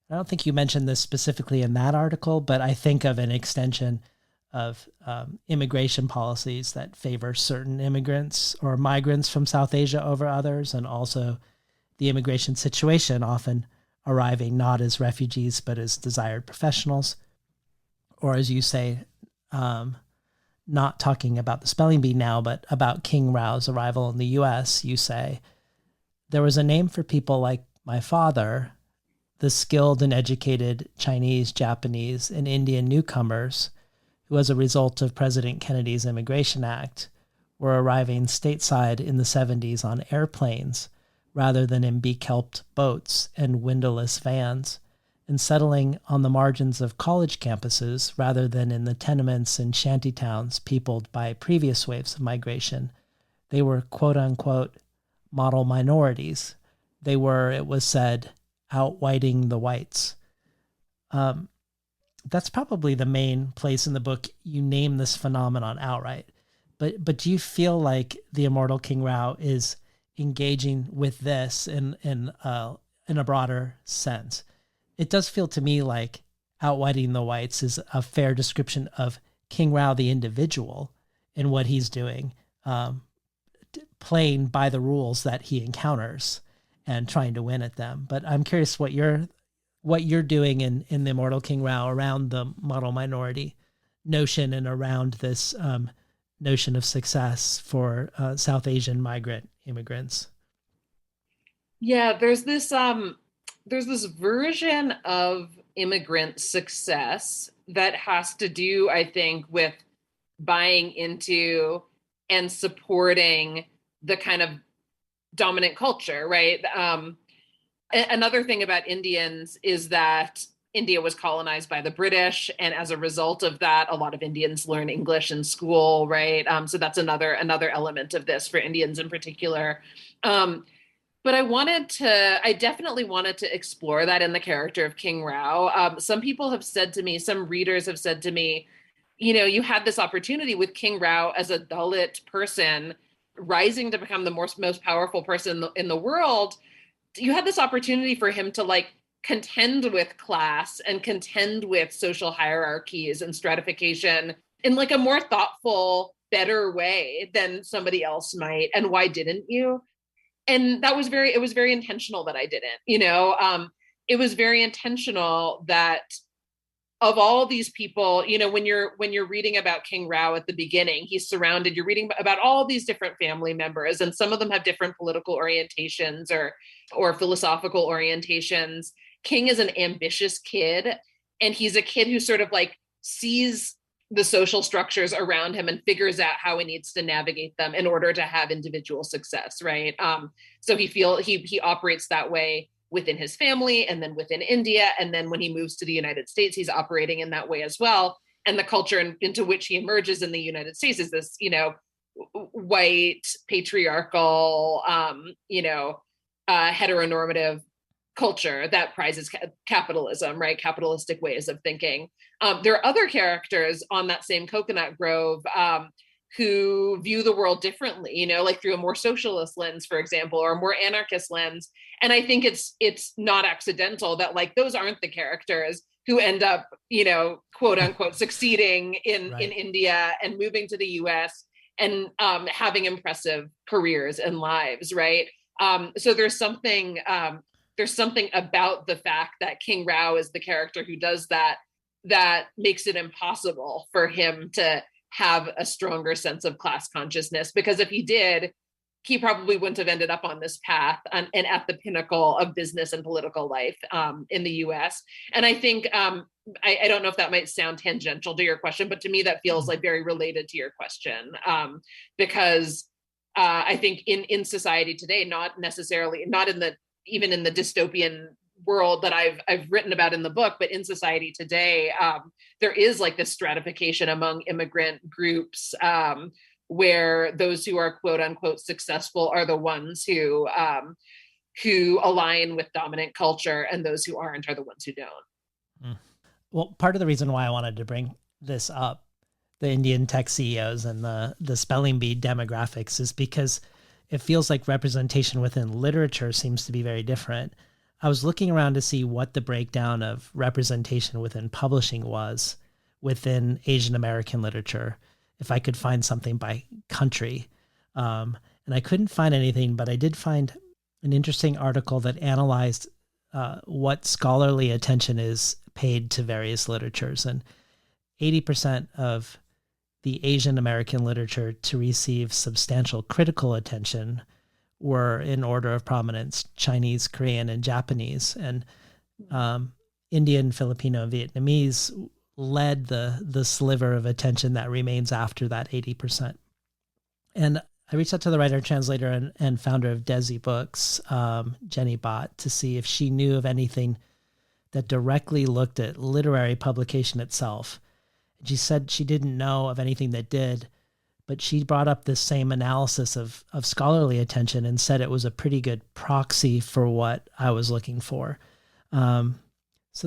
I don't think you mentioned this specifically in that article, but I think of an extension of immigration policies that favor certain immigrants or migrants from South Asia over others, and also the immigration situation often arriving not as refugees, but as desired professionals. Or as you say, not talking about the spelling bee now, but about King Rao's arrival in the U.S., you say, there was a name for people like my father, the skilled and educated Chinese, Japanese, and Indian newcomers who, as a result of President Kennedy's Immigration Act, were arriving stateside in the 70s on airplanes rather than in beak-helped boats and windowless vans, and settling on the margins of college campuses rather than in the tenements and shantytowns peopled by previous waves of migration. They were quote-unquote model minorities. They were, it was said, out-whiting the whites. That's probably the main place in the book you name this phenomenon outright. But do you feel like the Immortal King Rao is engaging with this in a broader sense? It does feel to me like out-whiting the whites is a fair description of King Rao the individual and what he's doing, playing by the rules that he encounters and trying to win at them. But I'm curious what you're doing in the Immortal King Rao around the model minority notion and around this notion of success for South Asian migrant immigrants. Yeah, there's this version of immigrant success that has to do, I think, with buying into and supporting the kind of dominant culture, right? Another thing about Indians is that India was colonized by the British, and as a result of that, a lot of Indians learn English in school, right? So that's another element of this for Indians in particular. But I definitely wanted to explore that in the character of King Rao. Some people have said to me, some readers have said to me, you had this opportunity with King Rao as a Dalit person rising to become the most powerful person in the world. You had this opportunity for him to like contend with class and contend with social hierarchies and stratification in like a more thoughtful, better way than somebody else might. And why didn't you? And it was very intentional that I didn't, it was very intentional that of all these people, when you're reading about King Rao at the beginning, you're reading about all these different family members, and some of them have different political orientations or philosophical orientations. King is an ambitious kid, and he's a kid who sort of like sees the social structures around him and figures out how he needs to navigate them in order to have individual success, right? So he operates that way within his family and then within India. And then when he moves to the United States, he's operating in that way as well. And the culture into which he emerges in the United States is this, white, patriarchal, heteronormative culture that prizes capitalism, right? Capitalistic ways of thinking. There are other characters on that same coconut grove who view the world differently, like through a more socialist lens, for example, or a more anarchist lens. And I think it's not accidental that like those aren't the characters who end up, quote unquote, succeeding in India and moving to the US and having impressive careers and lives, right? So there's something about the fact that King Rao is the character who does that makes it impossible for him to have a stronger sense of class consciousness, because if he did, he probably wouldn't have ended up on this path and at the pinnacle of business and political life in the US. And I think, I don't know if that might sound tangential to your question, but to me that feels like very related to your question, because I think in society today, not even in the dystopian world that I've written about in the book, but in society today, there is like this stratification among immigrant groups, where those who are quote unquote successful are the ones who align with dominant culture, and those who aren't are the ones who don't. Well, part of the reason why I wanted to bring this up, the Indian tech CEOs and the spelling bee demographics, is because it feels like representation within literature seems to be very different. I was looking around to see what the breakdown of representation within publishing was within Asian American literature, if I could find something by country. And I couldn't find anything, but I did find an interesting article that analyzed what scholarly attention is paid to various literatures. And 80% of the Asian American literature to receive substantial critical attention were in order of prominence Chinese, Korean, and Japanese. And Indian, Filipino, and Vietnamese led the sliver of attention that remains after that 80%. And I reached out to the writer, translator, and founder of Desi Books, Jenny Bott, to see if she knew of anything that directly looked at literary publication itself. She said she didn't know of anything that did, but she brought up this same analysis of scholarly attention and said it was a pretty good proxy for what I was looking for. So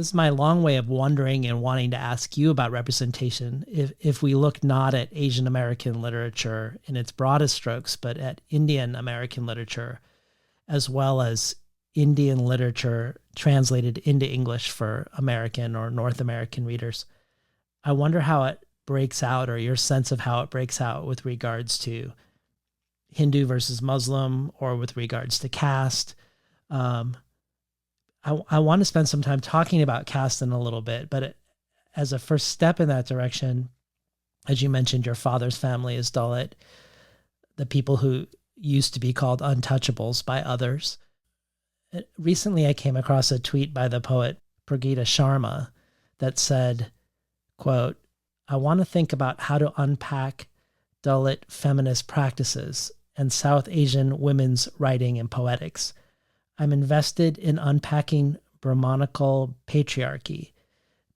this is my long way of wondering and wanting to ask you about representation. If we look not at Asian American literature in its broadest strokes, but at Indian American literature, as well as Indian literature translated into English for American or North American readers, I wonder how it breaks out, or your sense of how it breaks out with regards to Hindu versus Muslim, or with regards to caste. I want to spend some time talking about caste in a little bit, but as a first step in that direction, as you mentioned, your father's family is Dalit, the people who used to be called untouchables by others. Recently, I came across a tweet by the poet Pragita Sharma that said, quote, "I want to think about how to unpack Dalit feminist practices and South Asian women's writing and poetics. I'm invested in unpacking Brahmanical patriarchy,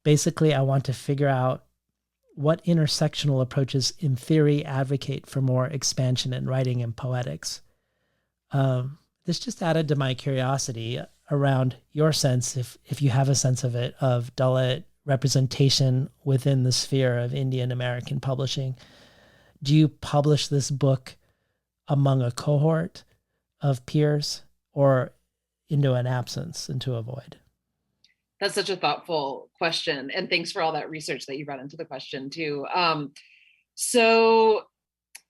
Basically, I want to figure out what intersectional approaches in theory advocate for more expansion in writing and poetics. This just added to my curiosity around your sense, if you have a sense of it, of Dalit representation within the sphere of Indian American publishing. Do you publish this book among a cohort of peers or into an absence, into a void? That's such a thoughtful question. And thanks for all that research that you brought into the question too. So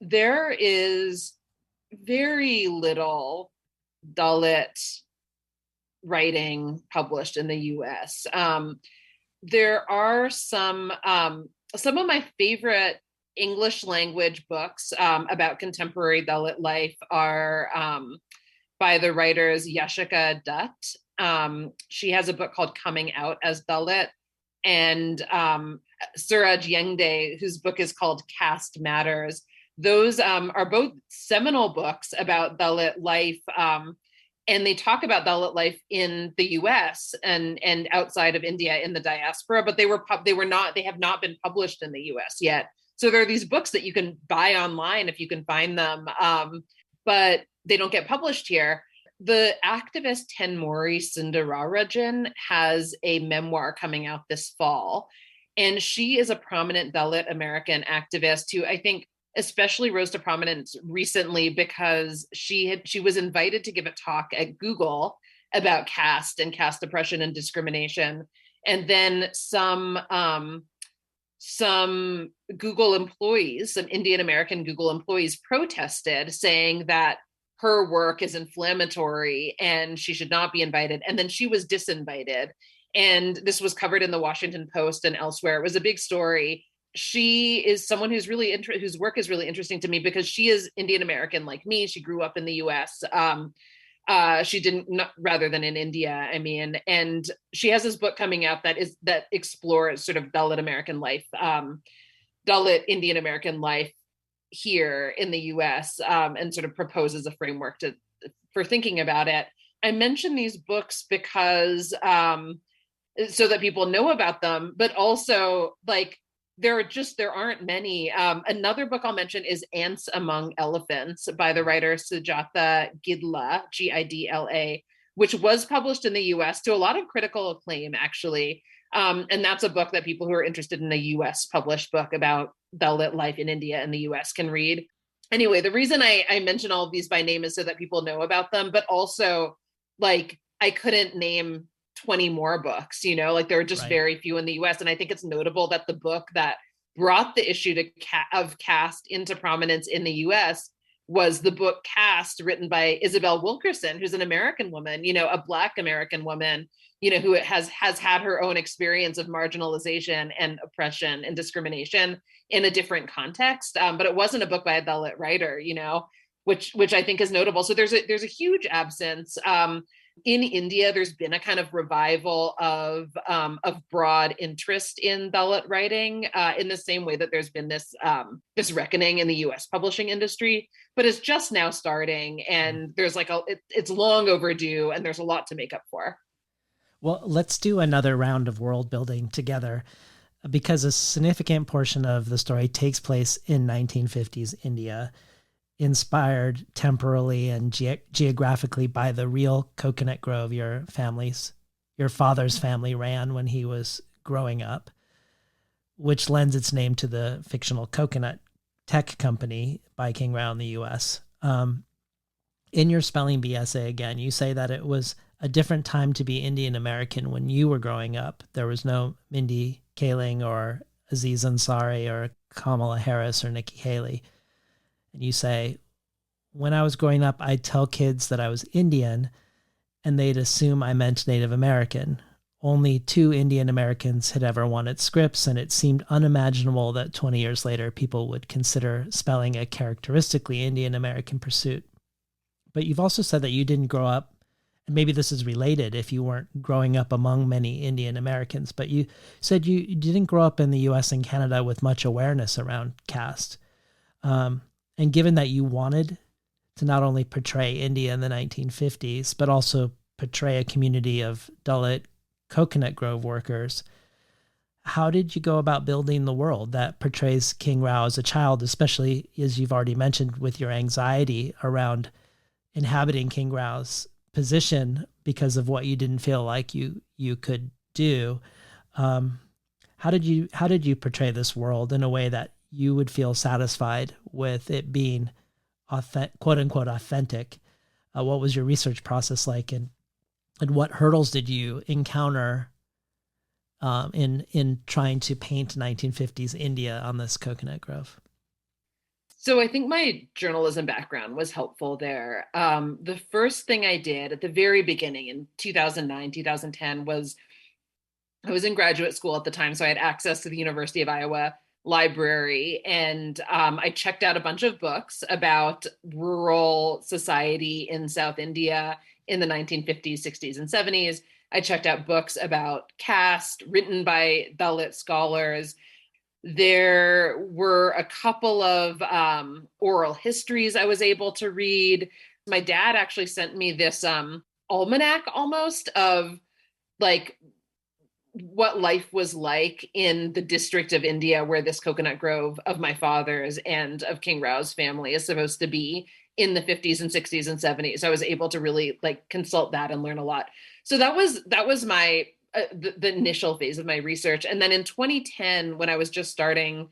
there is very little Dalit writing published in the US. There are some of my favorite English language books about contemporary Dalit life are by the writers Yashika Dutt. She has a book called Coming Out as Dalit, and Suraj Yengde, whose book is called Caste Matters. Those are both seminal books about Dalit life, and they talk about Dalit life in the U.S. and outside of India in the diaspora, but they have not been published in the U.S. yet. So there are these books that you can buy online if you can find them, but they don't get published here. The activist Tenmori Sundararajan has a memoir coming out this fall, and she is a prominent Dalit American activist who I think especially rose to prominence recently because she was invited to give a talk at Google about caste and caste oppression and discrimination. And then some Google employees, some Indian American Google employees protested, saying that her work is inflammatory and she should not be invited. And then she was disinvited. And this was covered in the Washington Post and elsewhere. It was a big story. She is someone whose work is really interesting to me because she is Indian American like me. She grew up in the U.S. She didn't, rather than in India, I mean, and she has this book coming out that explores sort of Dalit American life, Dalit Indian American life here in the U.S. And sort of proposes a framework for thinking about it. I mention these books because so that people know about them, but also like there aren't many. Another book I'll mention is Ants Among Elephants by the writer Sujatha Gidla, Gidla, which was published in the US to a lot of critical acclaim, actually. And that's a book that people who are interested in a US published book about Dalit life in India and the US can read. Anyway, the reason I mention all of these by name is so that people know about them, but also like I couldn't name 20 more books, like there are just very few in the US. And I think it's notable that the book that brought the issue of caste into prominence in the US was the book Caste, written by Isabel Wilkerson, who's an American woman, a Black American woman, who has had her own experience of marginalization and oppression and discrimination in a different context. But it wasn't a book by a Dalit writer, which I think is notable. So there's a huge absence. In India, there's been a kind of revival of broad interest in Dalit writing in the same way that there's been this reckoning in the U.S. publishing industry, but it's just now starting, and there's it's long overdue, and there's a lot to make up for. Well, let's do another round of world building together, because a significant portion of the story takes place in 1950s India, inspired temporally and geographically by the real coconut grove your father's family ran when he was growing up, which lends its name to the fictional coconut tech company by King Rao in the U.S. In your spelling bee essay, again, you say that it was a different time to be Indian American when you were growing up. There was no Mindy Kaling or Aziz Ansari or Kamala Harris or Nikki Haley. And you say, when I was growing up, I'd tell kids that I was Indian and they'd assume I meant Native American. Only 2 Indian Americans had ever wanted scripts, and it seemed unimaginable that 20 years later people would consider spelling a characteristically Indian American pursuit. But you've also said that you didn't grow up, and maybe this is related if you weren't growing up among many Indian Americans, but you said you didn't grow up in the US and Canada with much awareness around caste. And given that you wanted to not only portray India in the 1950s, but also portray a community of Dalit coconut grove workers, how did you go about building the world that portrays King Rao as a child, especially as you've already mentioned with your anxiety around inhabiting King Rao's position because of what you didn't feel like you could do? Um, how did you portray this world in a way that you would feel satisfied with it being quote unquote authentic? What was your research process like, and what hurdles did you encounter in trying to paint 1950s India on this coconut grove? So I think my journalism background was helpful there. The first thing I did at the very beginning in 2009, 2010 was I was in graduate school at the time, so I had access to the University of Iowa library, and I checked out a bunch of books about rural society in South India in the 1950s, 60s, and 70s. I checked out books about caste written by Dalit scholars. There were a couple of oral histories I was able to read. My dad actually sent me this almanac almost of like what life was like in the district of India where this coconut grove of my father's and of King Rao's family is supposed to be in the 50s and 60s and 70s. So I was able to really like consult that and learn a lot. So that was my the initial phase of my research. And then in 2010, when I was just starting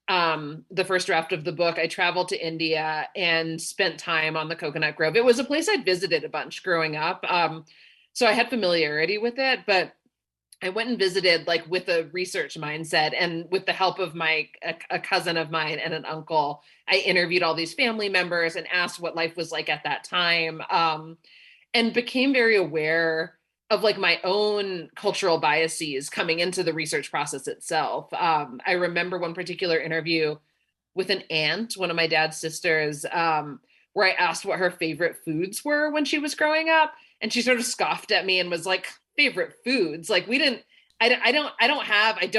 the first draft of the book, I traveled to India and spent time on the coconut grove. It was a place I'd visited a bunch growing up. So I had familiarity with it, but I went and visited like with a research mindset, and with the help of a cousin of mine and an uncle, I interviewed all these family members and asked what life was like at that time, and became very aware of like my own cultural biases coming into the research process itself. I remember one particular interview with an aunt, one of my dad's sisters, where I asked what her favorite foods were when she was growing up, and she sort of scoffed at me and was like, favorite foods, like we didn't I don't have and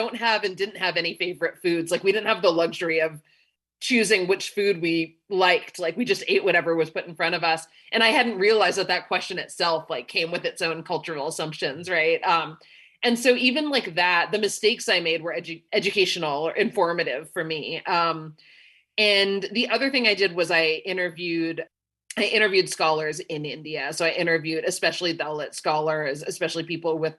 didn't have any favorite foods. Like we didn't have the luxury of choosing which food we liked. Like we just ate whatever was put in front of us. And I hadn't realized that that question itself like came with its own cultural assumptions, right? And so even like that, the mistakes I made were educational or informative for me. And the other thing I did was I interviewed scholars in India. So I interviewed especially Dalit scholars, especially people with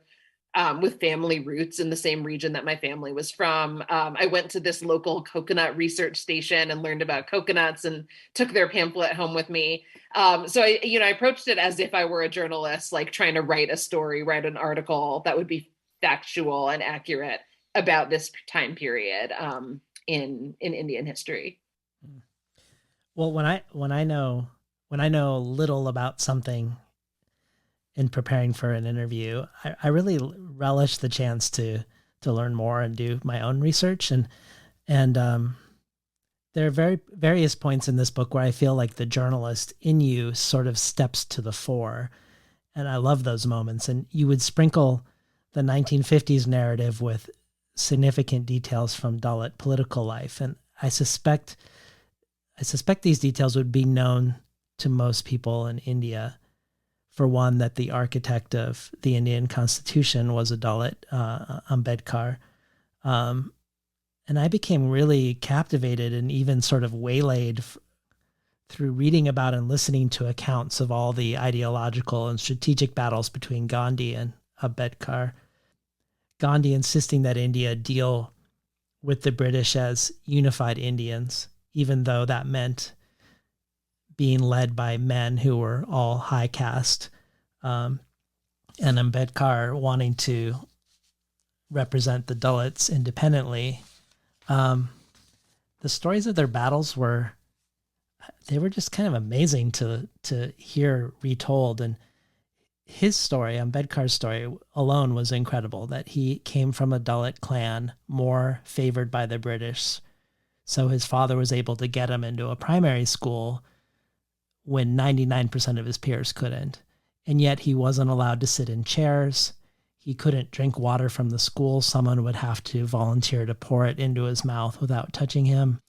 family roots in the same region that my family was from. I went to this local coconut research station and learned about coconuts and took their pamphlet home with me. So I approached it as if I were a journalist, like trying to write a story, write an article that would be factual and accurate about this time period in Indian history. Well, when I know little about something in preparing for an interview, I really relish the chance to learn more and do my own research. And there are various points in this book where I feel like the journalist in you sort of steps to the fore. And I love those moments. And you would sprinkle the 1950s narrative with significant details from Dalit political life. And I suspect these details would be known to most people in India. For one, that the architect of the Indian Constitution was a Dalit, Ambedkar. And I became really captivated and even sort of waylaid through reading about and listening to accounts of all the ideological and strategic battles between Gandhi and Ambedkar. Gandhi insisting that India deal with the British as unified Indians, even though that meant being led by men who were all high caste, and Ambedkar wanting to represent the Dalits independently. The stories of their battles were just kind of amazing to hear retold. And his story, Ambedkar's story alone, was incredible, that he came from a Dalit clan more favored by the British. So his father was able to get him into a primary school when 99% of his peers couldn't. And yet he wasn't allowed to sit in chairs. He couldn't drink water from the school. Someone would have to volunteer to pour it into his mouth without touching him.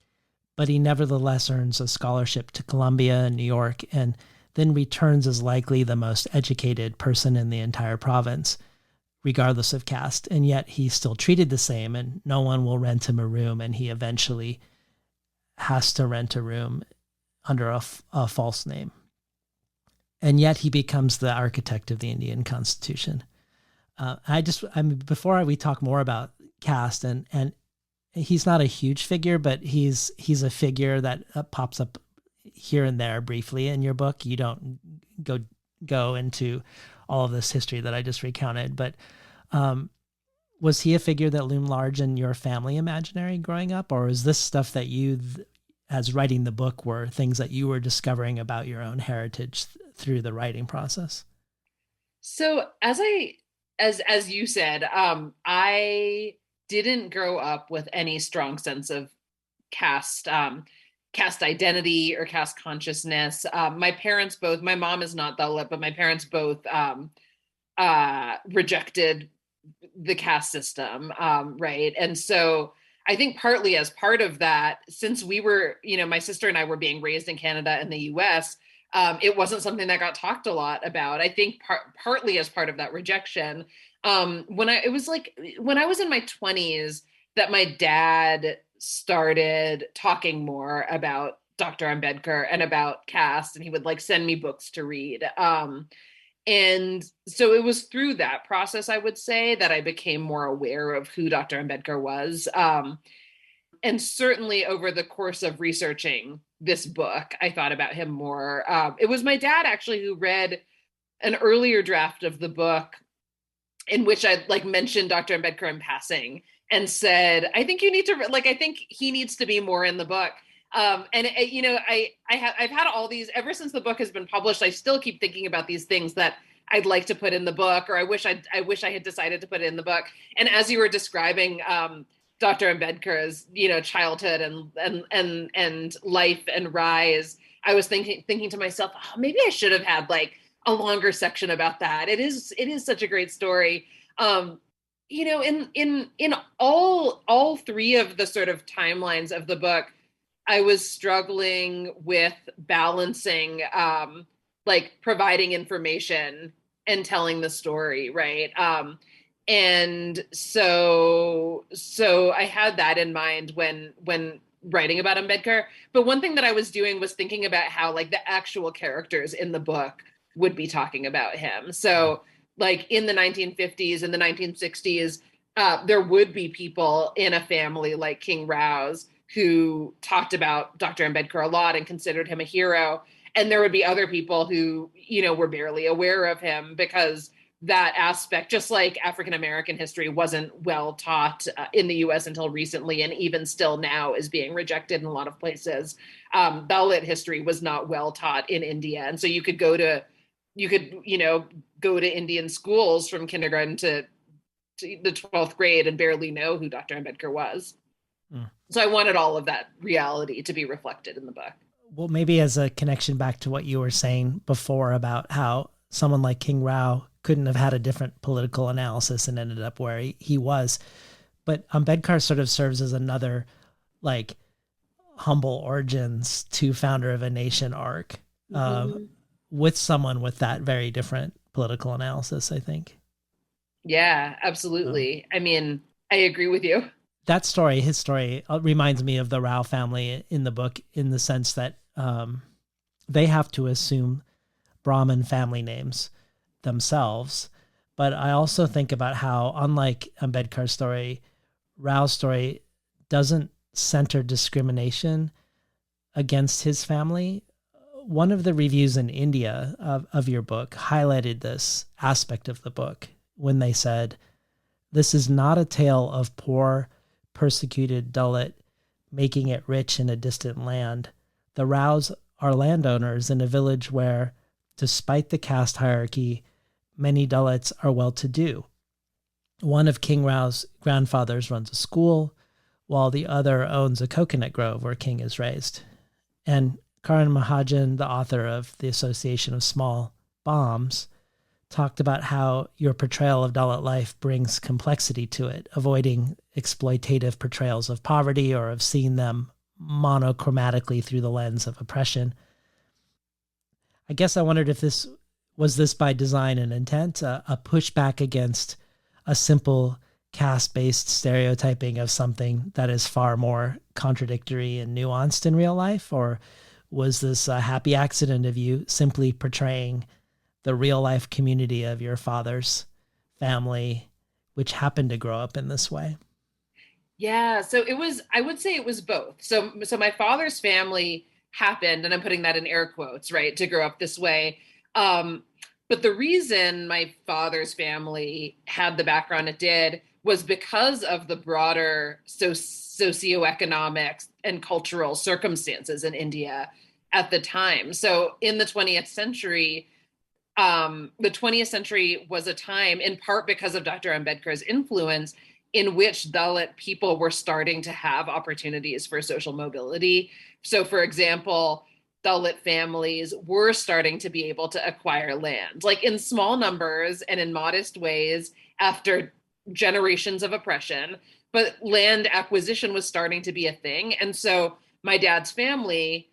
But he nevertheless earns a scholarship to Columbia and New York, and then returns as likely the most educated person in the entire province, regardless of caste, and yet he's still treated the same, and no one will rent him a room, and he eventually has to rent a room under a false name. And yet he becomes the architect of the Indian Constitution. Before we talk more about caste, and he's not a huge figure, but he's a figure that pops up here and there briefly in your book. You don't go into all of this history that I just recounted, but was he a figure that loomed large in your family imaginary growing up, or is this stuff that you, as writing the book, were things that you were discovering about your own heritage through the writing process? So as you said, I didn't grow up with any strong sense of caste identity or caste consciousness. My parents both, my mom is not Dalit, but my parents both rejected the caste system, right? And so I think partly as part of that, since we were, my sister and I were being raised in Canada and the US, it wasn't something that got talked a lot about. I think partly as part of that rejection, when I was in my 20s, that my dad started talking more about Dr. Ambedkar and about caste, and he would send me books to read. And so it was through that process, I would say, that I became more aware of who Dr. Ambedkar was. And certainly over the course of researching this book, I thought about him more. It was my dad actually who read an earlier draft of the book in which I mentioned Dr. Ambedkar in passing and said, I think you need to, I think he needs to be more in the book. I've had all these, ever since the book has been published, I still keep thinking about these things that I'd like to put in the book, or I wish I had decided to put it in the book. And as you were describing Dr. Ambedkar's, childhood and life and rise, I was thinking to myself, oh, maybe I should have had a longer section about that. It is such a great story. In all three of the sort of timelines of the book, I was struggling with balancing, providing information and telling the story, right? And so I had that in mind when writing about Ambedkar. But one thing that I was doing was thinking about how the actual characters in the book would be talking about him. So in the 1950s and the 1960s, there would be people in a family like King Rao's who talked about Dr. Ambedkar a lot and considered him a hero. And there would be other people who, were barely aware of him because that aspect, just like African-American history wasn't well taught in the US until recently, and even still now is being rejected in a lot of places. Dalit history was not well taught in India. And so you could go to Indian schools from kindergarten to the 12th grade and barely know who Dr. Ambedkar was. So I wanted all of that reality to be reflected in the book. Well, maybe as a connection back to what you were saying before about how someone like King Rao couldn't have had a different political analysis and ended up where he was. But Ambedkar sort of serves as another humble origins to founder of a nation arc with someone with that very different political analysis, I think. Yeah, absolutely. I mean, I agree with you. That story, his story, reminds me of the Rao family in the book, in the sense that they have to assume Brahmin family names themselves. But I also think about how, unlike Ambedkar's story, Rao's story doesn't center discrimination against his family. One of the reviews in India of your book highlighted this aspect of the book when they said, "This is not a tale of poor, persecuted Dalit making it rich in a distant land. The Raos are landowners in a village where, despite the caste hierarchy, many Dalits are well-to-do. One of King Rao's grandfathers runs a school, while the other owns a coconut grove where King is raised." And Karan Mahajan, the author of The Association of Small Bombs, talked about how your portrayal of Dalit life brings complexity to it, avoiding exploitative portrayals of poverty or of seeing them monochromatically through the lens of oppression. I guess I wondered if this was by design and intent, a pushback against a simple caste-based stereotyping of something that is far more contradictory and nuanced in real life? Or was this a happy accident of you simply portraying the real life community of your father's family, which happened to grow up in this way? Yeah, so I would say it was both. So my father's family happened, and I'm putting that in air quotes, right, to grow up this way. Um, but the reason my father's family had the background it did was because of the broader socioeconomic and cultural circumstances in India at the time. So in the 20th century was a time, in part because of Dr. Ambedkar's influence, in which Dalit people were starting to have opportunities for social mobility. So, for example, Dalit families were starting to be able to acquire land, like in small numbers and in modest ways after generations of oppression. But land acquisition was starting to be a thing. And so my dad's family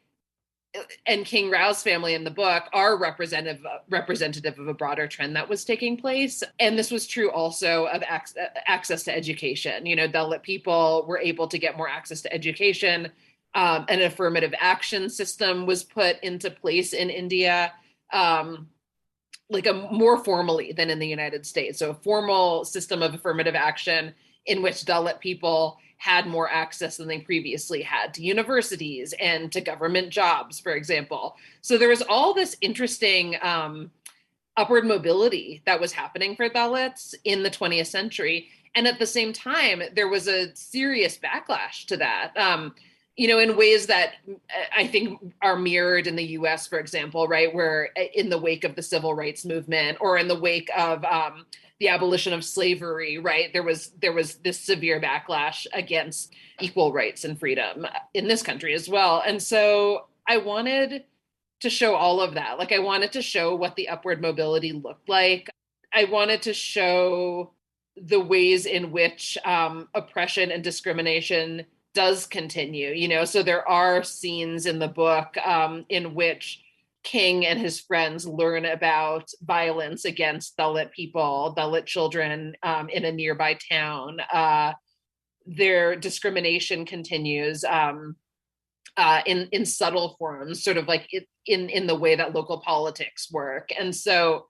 and King Rao's family in the book are representative of a broader trend that was taking place. And this was true also of access to education. You know, Dalit people were able to get more access to education. An affirmative action system was put into place in India, like a more formally than in the United States. So a formal system of affirmative action in which Dalit people had more access than they previously had to universities and to government jobs, for example. So there was all this interesting upward mobility that was happening for Dalits in the 20th century. And at the same time, there was a serious backlash to that, in ways that I think are mirrored in the US, for example, right? Where in the wake of the civil rights movement or in the wake of the abolition of slavery, right? There was this severe backlash against equal rights and freedom in this country as well. And so I wanted to show all of that. Like I wanted to show what the upward mobility looked like. I wanted to show the ways in which oppression and discrimination does continue, so there are scenes in the book in which King and his friends learn about violence against Dalit people, Dalit children in a nearby town. Their discrimination continues in subtle forms, sort of like in the way that local politics work. And so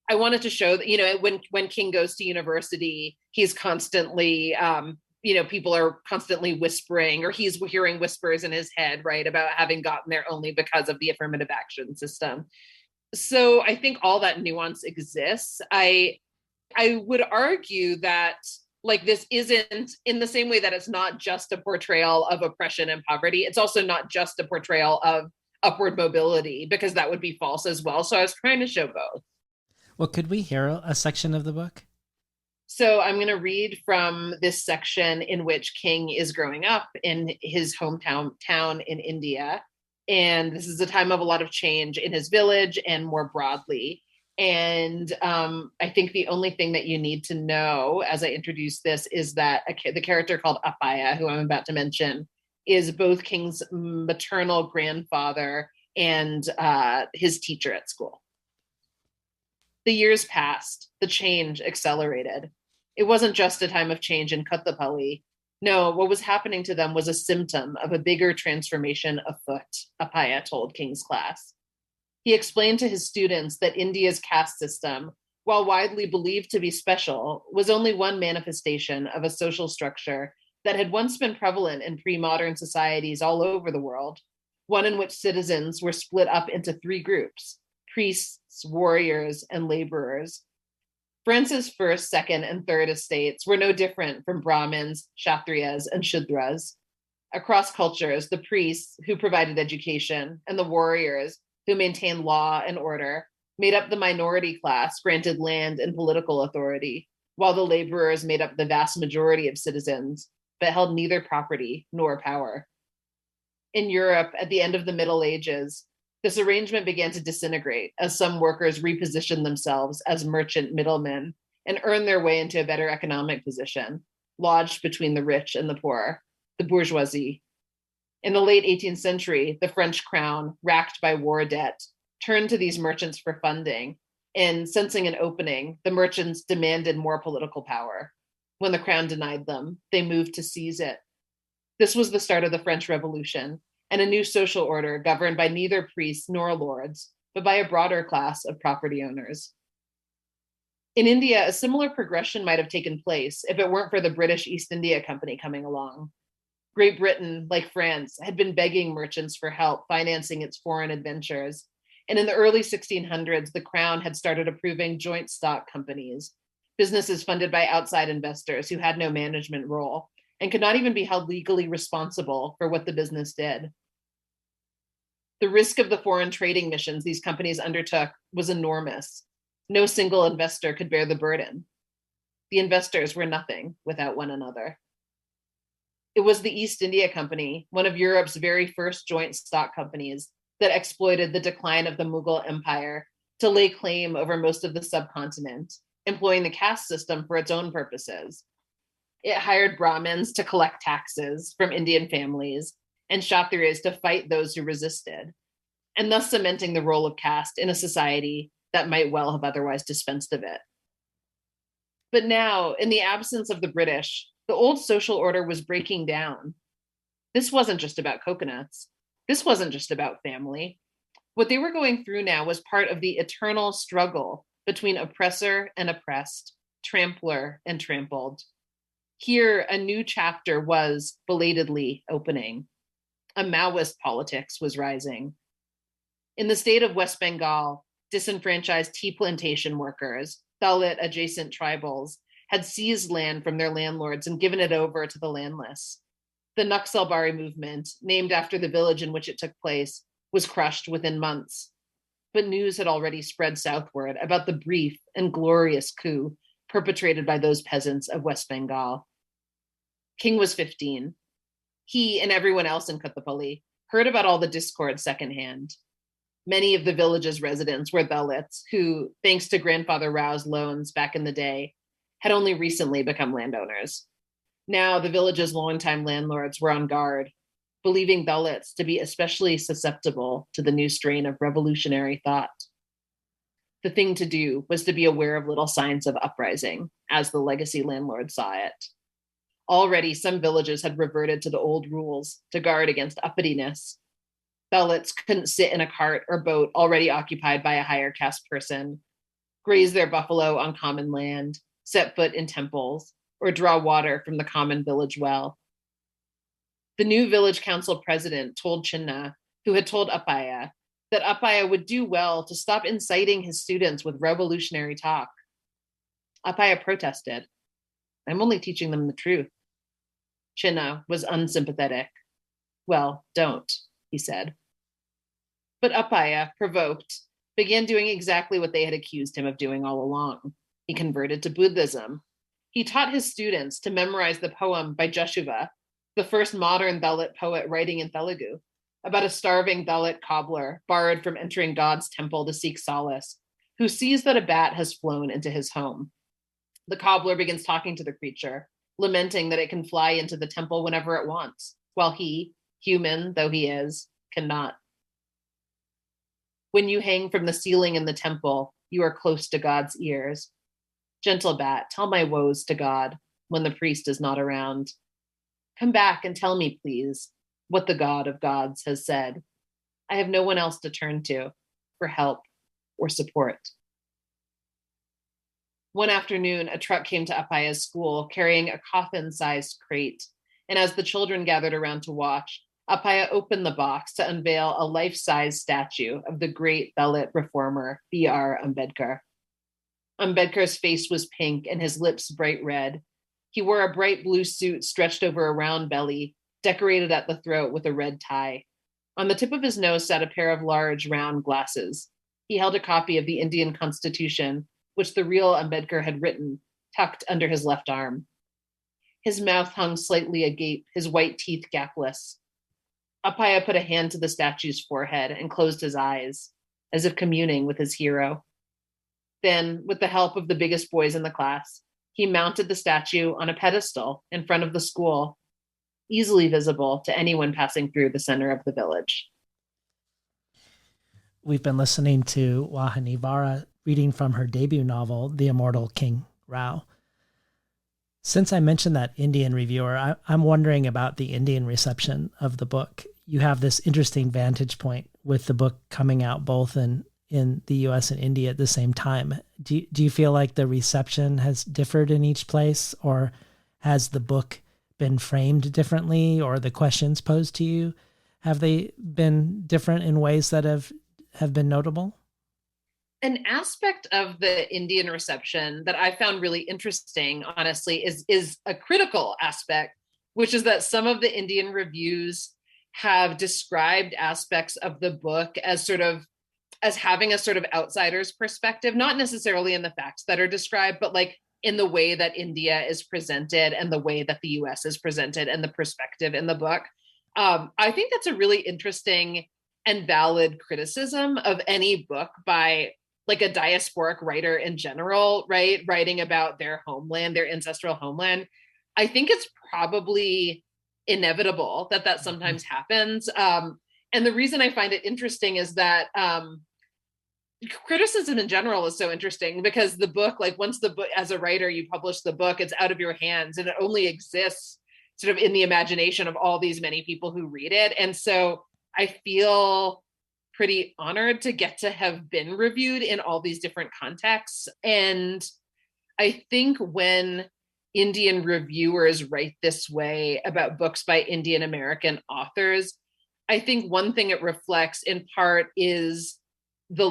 I wanted to show that, when King goes to university, he's constantly people are constantly whispering, or he's hearing whispers in his head, right, about having gotten there only because of the affirmative action system. So I think all that nuance exists. I would argue that, like, this isn't, in the same way that it's not just a portrayal of oppression and poverty, it's also not just a portrayal of upward mobility, because that would be false as well. So I was trying to show both. Well, could we hear a section of the book? So I'm going to read from this section in which King is growing up in his town in India. And this is a time of a lot of change in his village and more broadly. And I think the only thing that you need to know as I introduce this is that the character called Apaya, who I'm about to mention, is both King's maternal grandfather and his teacher at school. The years passed, the change accelerated. It wasn't just a time of change in Kathapali. No, what was happening to them was a symptom of a bigger transformation afoot, Apaya told King's class. He explained to his students that India's caste system, while widely believed to be special, was only one manifestation of a social structure that had once been prevalent in pre-modern societies all over the world, one in which citizens were split up into three groups: priests, warriors, and laborers. France's first, second, and third estates were no different from Brahmins, Kshatriyas, and Shudras. Across cultures, the priests, who provided education, and the warriors, who maintained law and order, made up the minority class granted land and political authority, while the laborers made up the vast majority of citizens, but held neither property nor power. In Europe, at the end of the Middle Ages, this arrangement began to disintegrate as some workers repositioned themselves as merchant middlemen and earned their way into a better economic position, lodged between the rich and the poor, the bourgeoisie. In the late 18th century, the French crown, racked by war debt, turned to these merchants for funding, And sensing an opening, the merchants demanded more political power. When the crown denied them, they moved to seize it. This was the start of the French Revolution and a new social order governed by neither priests nor lords, but by a broader class of property owners. In India, a similar progression might have taken place if it weren't for the British East India Company coming along. Great Britain, like France, had been begging merchants for help financing its foreign adventures. And in the early 1600s, the Crown had started approving joint stock companies, businesses funded by outside investors who had no management role and could not even be held legally responsible for what the business did. The risk of the foreign trading missions these companies undertook was enormous. No single investor could bear the burden. The investors were nothing without one another. It was the East India Company, one of Europe's very first joint stock companies, that exploited the decline of the Mughal Empire to lay claim over most of the subcontinent, employing the caste system for its own purposes. It hired Brahmins to collect taxes from Indian families and Kshatriyas to fight those who resisted, and thus cementing the role of caste in a society that might well have otherwise dispensed of it. But now, in the absence of the British, the old social order was breaking down. This wasn't just about coconuts. This wasn't just about family. What they were going through now was part of the eternal struggle between oppressor and oppressed, trampler and trampled. Here, a new chapter was belatedly opening. A Maoist politics was rising. In the state of West Bengal, disenfranchised tea plantation workers, Dalit adjacent tribals, had seized land from their landlords and given it over to the landless. The Naxalbari movement, named after the village in which it took place, was crushed within months. But news had already spread southward about the brief and glorious coup perpetrated by those peasants of West Bengal. King was 15. He and everyone else in Kuttapalli heard about all the discord secondhand. Many of the village's residents were Dalits who, thanks to Grandfather Rao's loans back in the day, had only recently become landowners. Now the village's longtime landlords were on guard, believing Dalits to be especially susceptible to the new strain of revolutionary thought. The thing to do was to be aware of little signs of uprising, as the legacy landlord saw it. Already, some villages had reverted to the old rules to guard against uppityness. Dalits couldn't sit in a cart or boat already occupied by a higher caste person, graze their buffalo on common land, set foot in temples, or draw water from the common village well. The new village council president told Chinna, who had told Appaya, that Appaya would do well to stop inciting his students with revolutionary talk. Appaya protested. I'm only teaching them the truth. Chinna was unsympathetic. Well, don't, he said. But Appaya, provoked, began doing exactly what they had accused him of doing all along. He converted to Buddhism. He taught his students to memorize the poem by Jashuva, the first modern Dalit poet writing in Telugu, about a starving Dalit cobbler barred from entering God's temple to seek solace, who sees that a bat has flown into his home. The cobbler begins talking to the creature, lamenting that it can fly into the temple whenever it wants, while he, human though he is, cannot. When you hang from the ceiling in the temple, you are close to God's ears. Gentle bat, tell my woes to God when the priest is not around. Come back and tell me, please, what the God of gods has said. I have no one else to turn to for help or support. One afternoon, a truck came to Appaya's school carrying a coffin-sized crate, and as the children gathered around to watch, Appaya opened the box to unveil a life-size statue of the great Dalit reformer, B.R. Ambedkar. Ambedkar's face was pink and his lips bright red. He wore a bright blue suit stretched over a round belly, decorated at the throat with a red tie. On the tip of his nose sat a pair of large, round glasses. He held a copy of the Indian Constitution, which the real Ambedkar had written, tucked under his left arm. His mouth hung slightly agape, his white teeth gapless. Appaya put a hand to the statue's forehead and closed his eyes, as if communing with his hero. Then, with the help of the biggest boys in the class, he mounted the statue on a pedestal in front of the school, easily visible to anyone passing through the center of the village. We've been listening to Vauhini Vara reading from her debut novel, The Immortal King Rao. Since I mentioned that Indian reviewer, I'm wondering about the Indian reception of the book. You have this interesting vantage point with the book coming out both in the US and India at the same time. Do you feel like the reception has differed in each place, or has the book been framed differently, or the questions posed to you, have they been different in ways that have been notable? An aspect of the Indian reception that I found really interesting, honestly, is a critical aspect, which is that some of the Indian reviews have described aspects of the book as having a sort of outsider's perspective, not necessarily in the facts that are described, but like in the way that India is presented and the way that the US is presented and the perspective in the book. I think that's a really interesting and valid criticism of any book by like a diasporic writer in general, right? Writing about their homeland, their ancestral homeland. I think it's probably inevitable that sometimes happens. And the reason I find it interesting is that criticism in general is so interesting because the book, like once the book, as a writer, you publish the book, it's out of your hands and it only exists sort of in the imagination of all these many people who read it. And so I feel pretty honored to get to have been reviewed in all these different contexts. And I think when Indian reviewers write this way about books by Indian American authors, I think one thing it reflects in part is the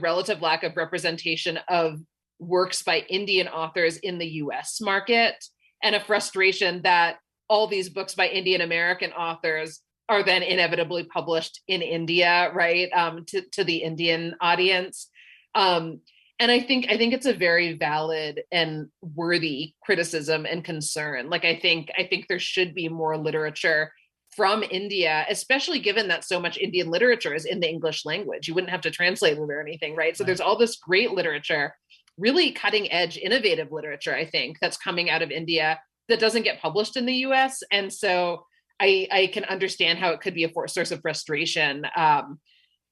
relative lack of representation of works by Indian authors in the US market, and a frustration that all these books by Indian American authors are then inevitably published in India, right, to the Indian audience. And I think it's a very valid and worthy criticism and concern. Like I think there should be more literature from India, especially given that so much Indian literature is in the English language. You wouldn't have to translate it or anything, right? So there's all this great literature, really cutting edge, innovative literature, I think, that's coming out of India that doesn't get published in the US. And so I can understand how it could be a source of frustration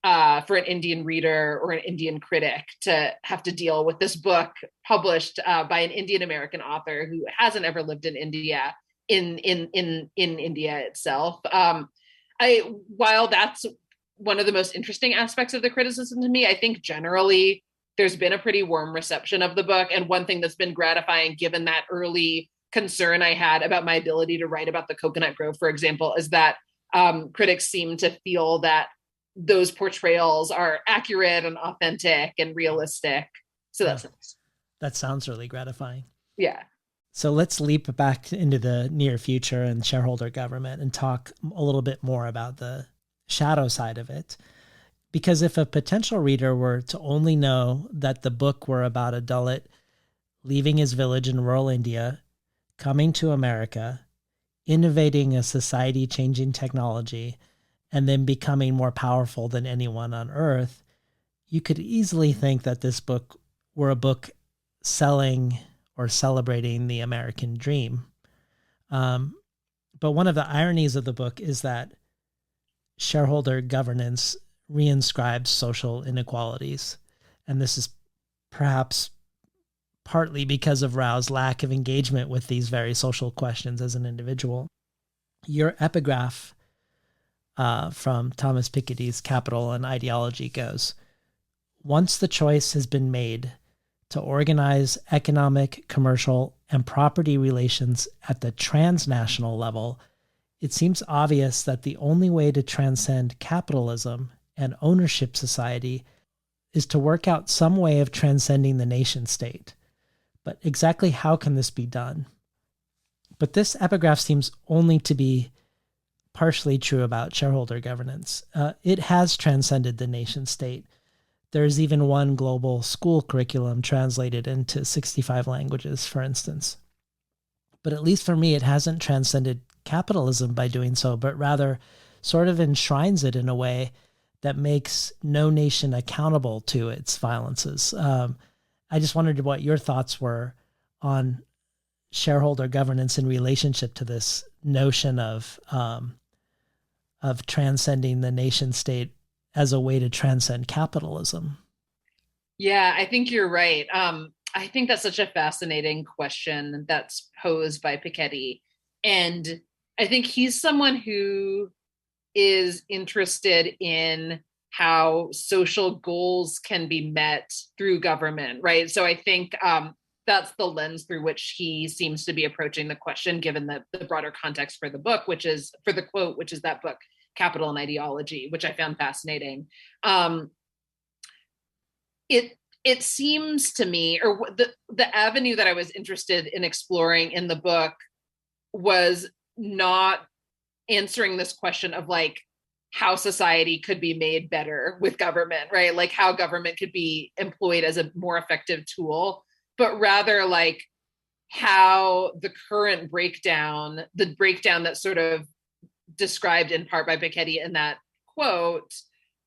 for an Indian reader or an Indian critic to have to deal with this book published by an Indian American author who hasn't ever lived in India in India itself. While that's one of the most interesting aspects of the criticism to me, I think generally there's been a pretty warm reception of the book. And one thing that's been gratifying, given that early concern I had about my ability to write about the coconut grove, for example, is that critics seem to feel that those portrayals are accurate and authentic and realistic. So that's nice. That sounds really gratifying. Yeah. So let's leap back into the near future and shareholder government and talk a little bit more about the shadow side of it. Because if a potential reader were to only know that the book were about a Dalit leaving his village in rural India, coming to America, innovating a society-changing technology, and then becoming more powerful than anyone on earth, you could easily think that this book were a book selling or celebrating the American dream. But one of the ironies of the book is that shareholder governance reinscribes social inequalities. And this is perhaps partly because of Rao's lack of engagement with these very social questions as an individual. Your epigraph from Thomas Piketty's Capital and Ideology goes, "Once the choice has been made to organize economic, commercial, and property relations at the transnational level, it seems obvious that the only way to transcend capitalism and ownership society is to work out some way of transcending the nation state. But exactly how can this be done?" But this epigraph seems only to be partially true about shareholder governance. It has transcended the nation state. There's even one global school curriculum translated into 65 languages, for instance. But at least for me, it hasn't transcended capitalism by doing so, but rather sort of enshrines it in a way that makes no nation accountable to its violences. I just wondered what your thoughts were on shareholder governance in relationship to this notion of transcending the nation state as a way to transcend capitalism. Yeah, I think you're right. I think that's such a fascinating question that's posed by Piketty. And I think he's someone who is interested in how social goals can be met through government, right? So I think that's the lens through which he seems to be approaching the question, given the broader context for the book, which is for the quote, which is that book, Capital and Ideology, which I found fascinating. Um, it seems to me, or the avenue that I was interested in exploring in the book was not answering this question of like how society could be made better with government, right? Like how government could be employed as a more effective tool, but rather like how the current breakdown, the breakdown that's sort of described in part by Piketty in that quote,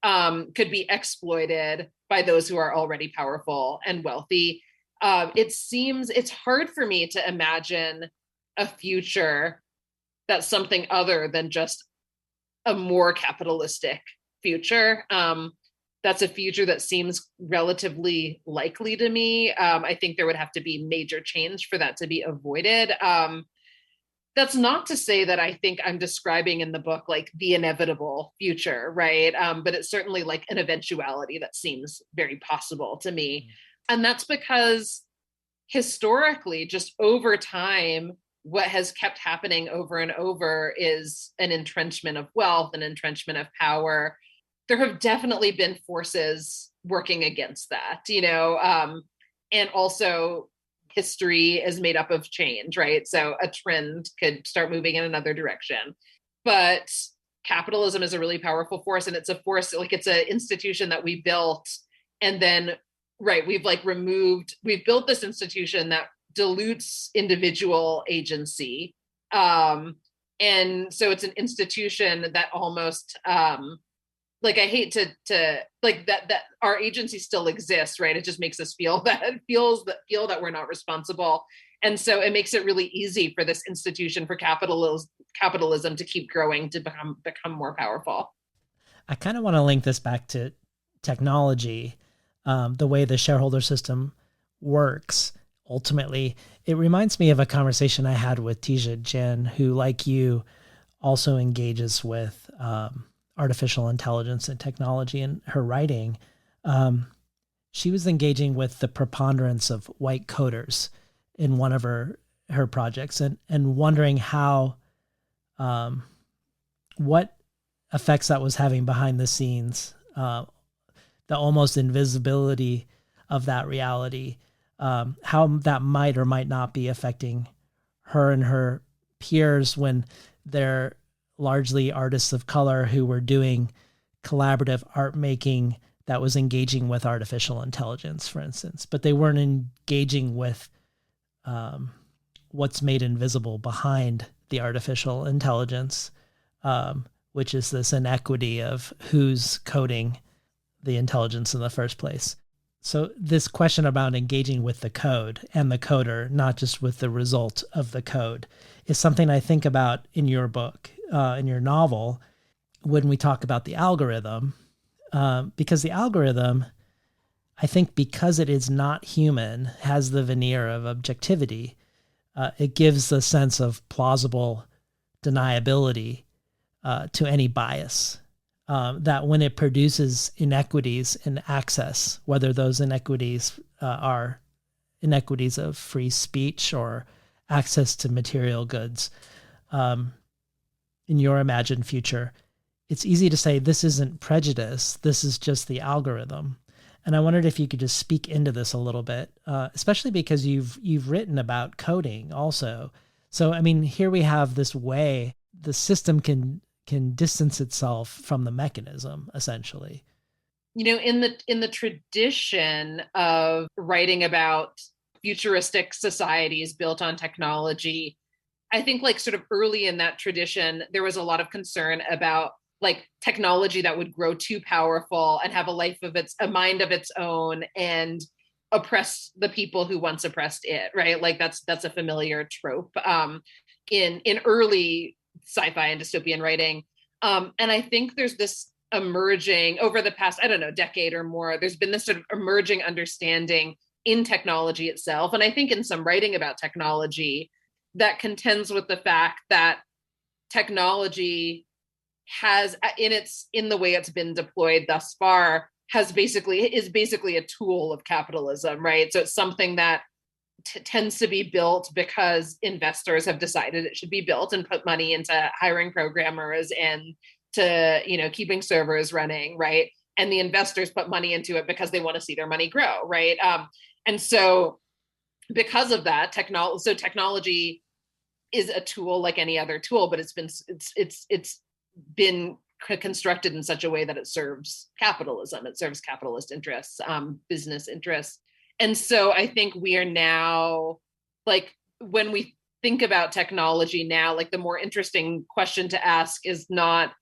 could be exploited by those who are already powerful and wealthy. It seems it's hard for me to imagine a future that's something other than just a more capitalistic future. That's a future that seems relatively likely to me. I think there would have to be major change for that to be avoided. That's not to say that I think I'm describing in the book like the inevitable future, right? But it's certainly like an eventuality that seems very possible to me. And that's because historically, just over time, what has kept happening over and over is an entrenchment of wealth, an entrenchment of power. There have definitely been forces working against that, and also history is made up of change, right? So a trend could start moving in another direction. But capitalism is a really powerful force, and it's a force, like it's an institution that we built, and then right, we've built this institution that dilutes individual agency. And so it's an institution that almost like I hate to like that our agency still exists, right? It just makes us feel that we're not responsible. And so it makes it really easy for this institution for capitalism to keep growing, to become more powerful. I kind of want to link this back to technology, the way the shareholder system works. Ultimately, it reminds me of a conversation I had with Tisha Jin, who, like you, also engages with artificial intelligence and technology in her writing. She was engaging with the preponderance of white coders in one of her projects, and wondering how what effects that was having behind the scenes, the almost invisibility of that reality, how that might or might not be affecting her and her peers when they're largely artists of color who were doing collaborative art making that was engaging with artificial intelligence, for instance, but they weren't engaging with what's made invisible behind the artificial intelligence, which is this inequity of who's coding the intelligence in the first place. So this question about engaging with the code and the coder, not just with the result of the code, is something I think about in your book, in your novel, when we talk about the algorithm, because the algorithm, I think because it is not human, has the veneer of objectivity. It gives the sense of plausible deniability to any bias. That when it produces inequities in access, whether those inequities are inequities of free speech or access to material goods, in your imagined future, it's easy to say this isn't prejudice, this is just the algorithm. And I wondered if you could just speak into this a little bit, especially because you've written about coding also. So I mean, here we have this way the system can distance itself from the mechanism, essentially. In the tradition of writing about futuristic societies built on technology, I think like sort of early in that tradition, there was a lot of concern about like technology that would grow too powerful and have a mind of its own, and oppress the people who once oppressed it, right? Like that's a familiar trope in early sci-fi and dystopian writing. And I think there's this emerging over the past, I don't know, decade or more. There's been this sort of emerging understanding in technology itself. And I think in some writing about technology that contends with the fact that technology has in the way it's been deployed thus far is basically a tool of capitalism, right? So it's something that tends to be built because investors have decided it should be built and put money into hiring programmers and to, keeping servers running, right? And the investors put money into it because they want to see their money grow, right? And so because of that, technology is a tool like any other tool, but it's been constructed in such a way that it serves capitalism. It serves capitalist interests, business interests. And so I think we are now, like, when we think about technology now, like, the more interesting question to ask is not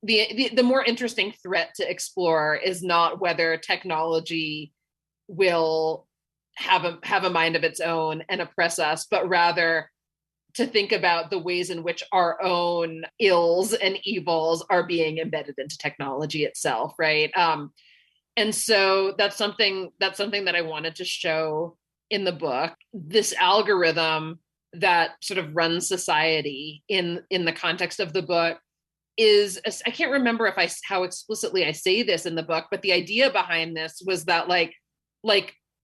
the more interesting threat to explore is not whether technology will have a mind of its own and oppress us, but rather to think about the ways in which our own ills and evils are being embedded into technology itself, right? And so that's something that I wanted to show in the book. This algorithm that sort of runs society in the context of the book is, I can't remember how explicitly I say this in the book, but the idea behind this was that like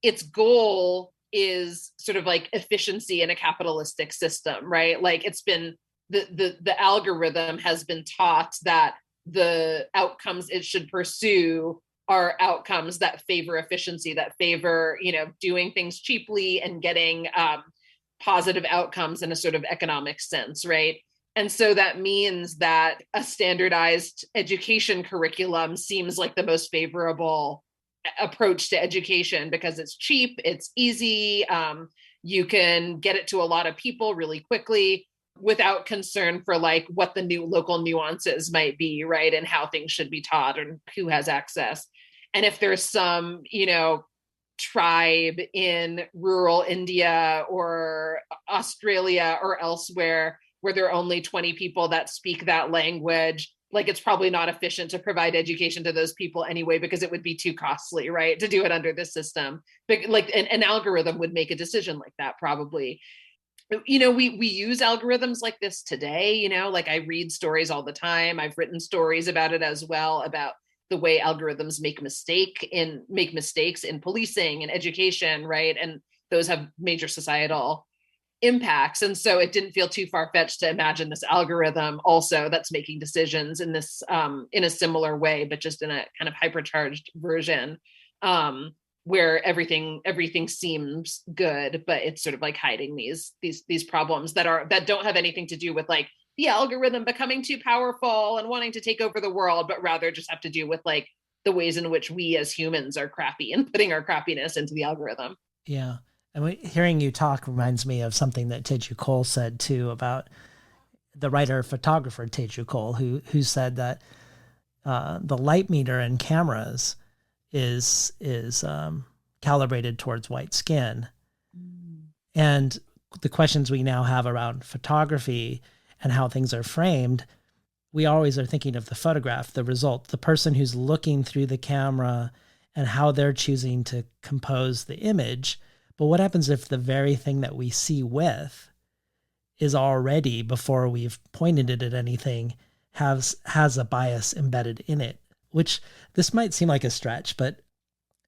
its goal is sort of like efficiency in a capitalistic system, right? Like, it's been the algorithm has been taught that the outcomes it should pursue are outcomes that favor efficiency, that favor, doing things cheaply and getting positive outcomes in a sort of economic sense, right? And so that means that a standardized education curriculum seems like the most favorable approach to education because it's cheap, it's easy, you can get it to a lot of people really quickly without concern for like what the new local nuances might be, right? And how things should be taught and who has access. And if there's some, tribe in rural India or Australia or elsewhere where there are only 20 people that speak that language, like, it's probably not efficient to provide education to those people anyway, because it would be too costly, right, to do it under this system. But like an algorithm would make a decision like that probably. We use algorithms like this today, like, I read stories all the time. I've written stories about it as well, about the way algorithms make mistakes in policing and education, right? And those have major societal impacts. And so it didn't feel too far-fetched to imagine this algorithm also that's making decisions in this in a similar way, but just in a kind of hypercharged version, where everything seems good, but it's sort of like hiding these problems that don't have anything to do with like the algorithm becoming too powerful and wanting to take over the world, but rather just have to do with like the ways in which we as humans are crappy and putting our crappiness into the algorithm. Yeah. And hearing you talk reminds me of something that Teju Cole said too, about the writer-photographer Teju Cole, who said that the light meter in cameras is calibrated towards white skin. And the questions we now have around photography and how things are framed, we always are thinking of the photograph, the result, the person who's looking through the camera and how they're choosing to compose the image. But what happens if the very thing that we see with is already, before we've pointed it at anything, has a bias embedded in it? Which, this might seem like a stretch, but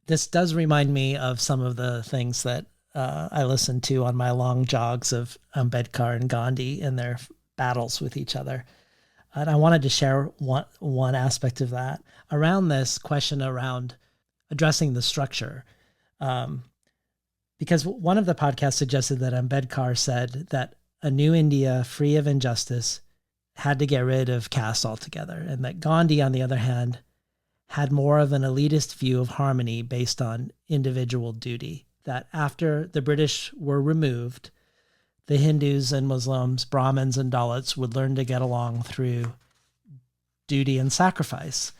this does remind me of some of the things that I listened to on my long jogs of Ambedkar and Gandhi in their battles with each other. And I wanted to share one aspect of that around this question around addressing the structure. Because one of the podcasts suggested that Ambedkar said that a new India free of injustice had to get rid of caste altogether, and that Gandhi, on the other hand, had more of an elitist view of harmony based on individual duty, that after the British were removed, the Hindus and Muslims, Brahmins and Dalits would learn to get along through duty and sacrifice,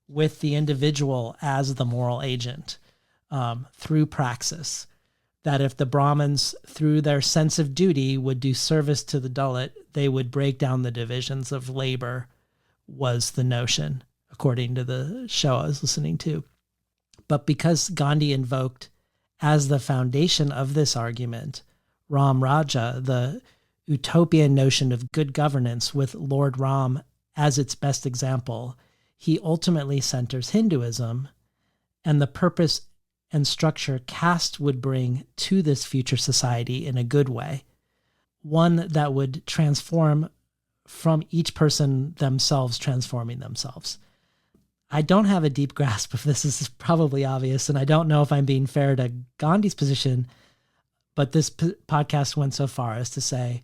with the individual as the moral agent, through praxis. That if the Brahmins, through their sense of duty, would do service to the Dalit, they would break down the divisions of labor, was the notion, according to the show I was listening to. But because Gandhi invoked as the foundation of this argument Ram Raja, the utopian notion of good governance with Lord Ram as its best example, he ultimately centers Hinduism and the purpose and structure caste would bring to this future society in a good way, one that would transform from each person themselves transforming themselves. I don't have a deep grasp of this. This is probably obvious, and I don't know if I'm being fair to Gandhi's position, but this podcast went so far as to say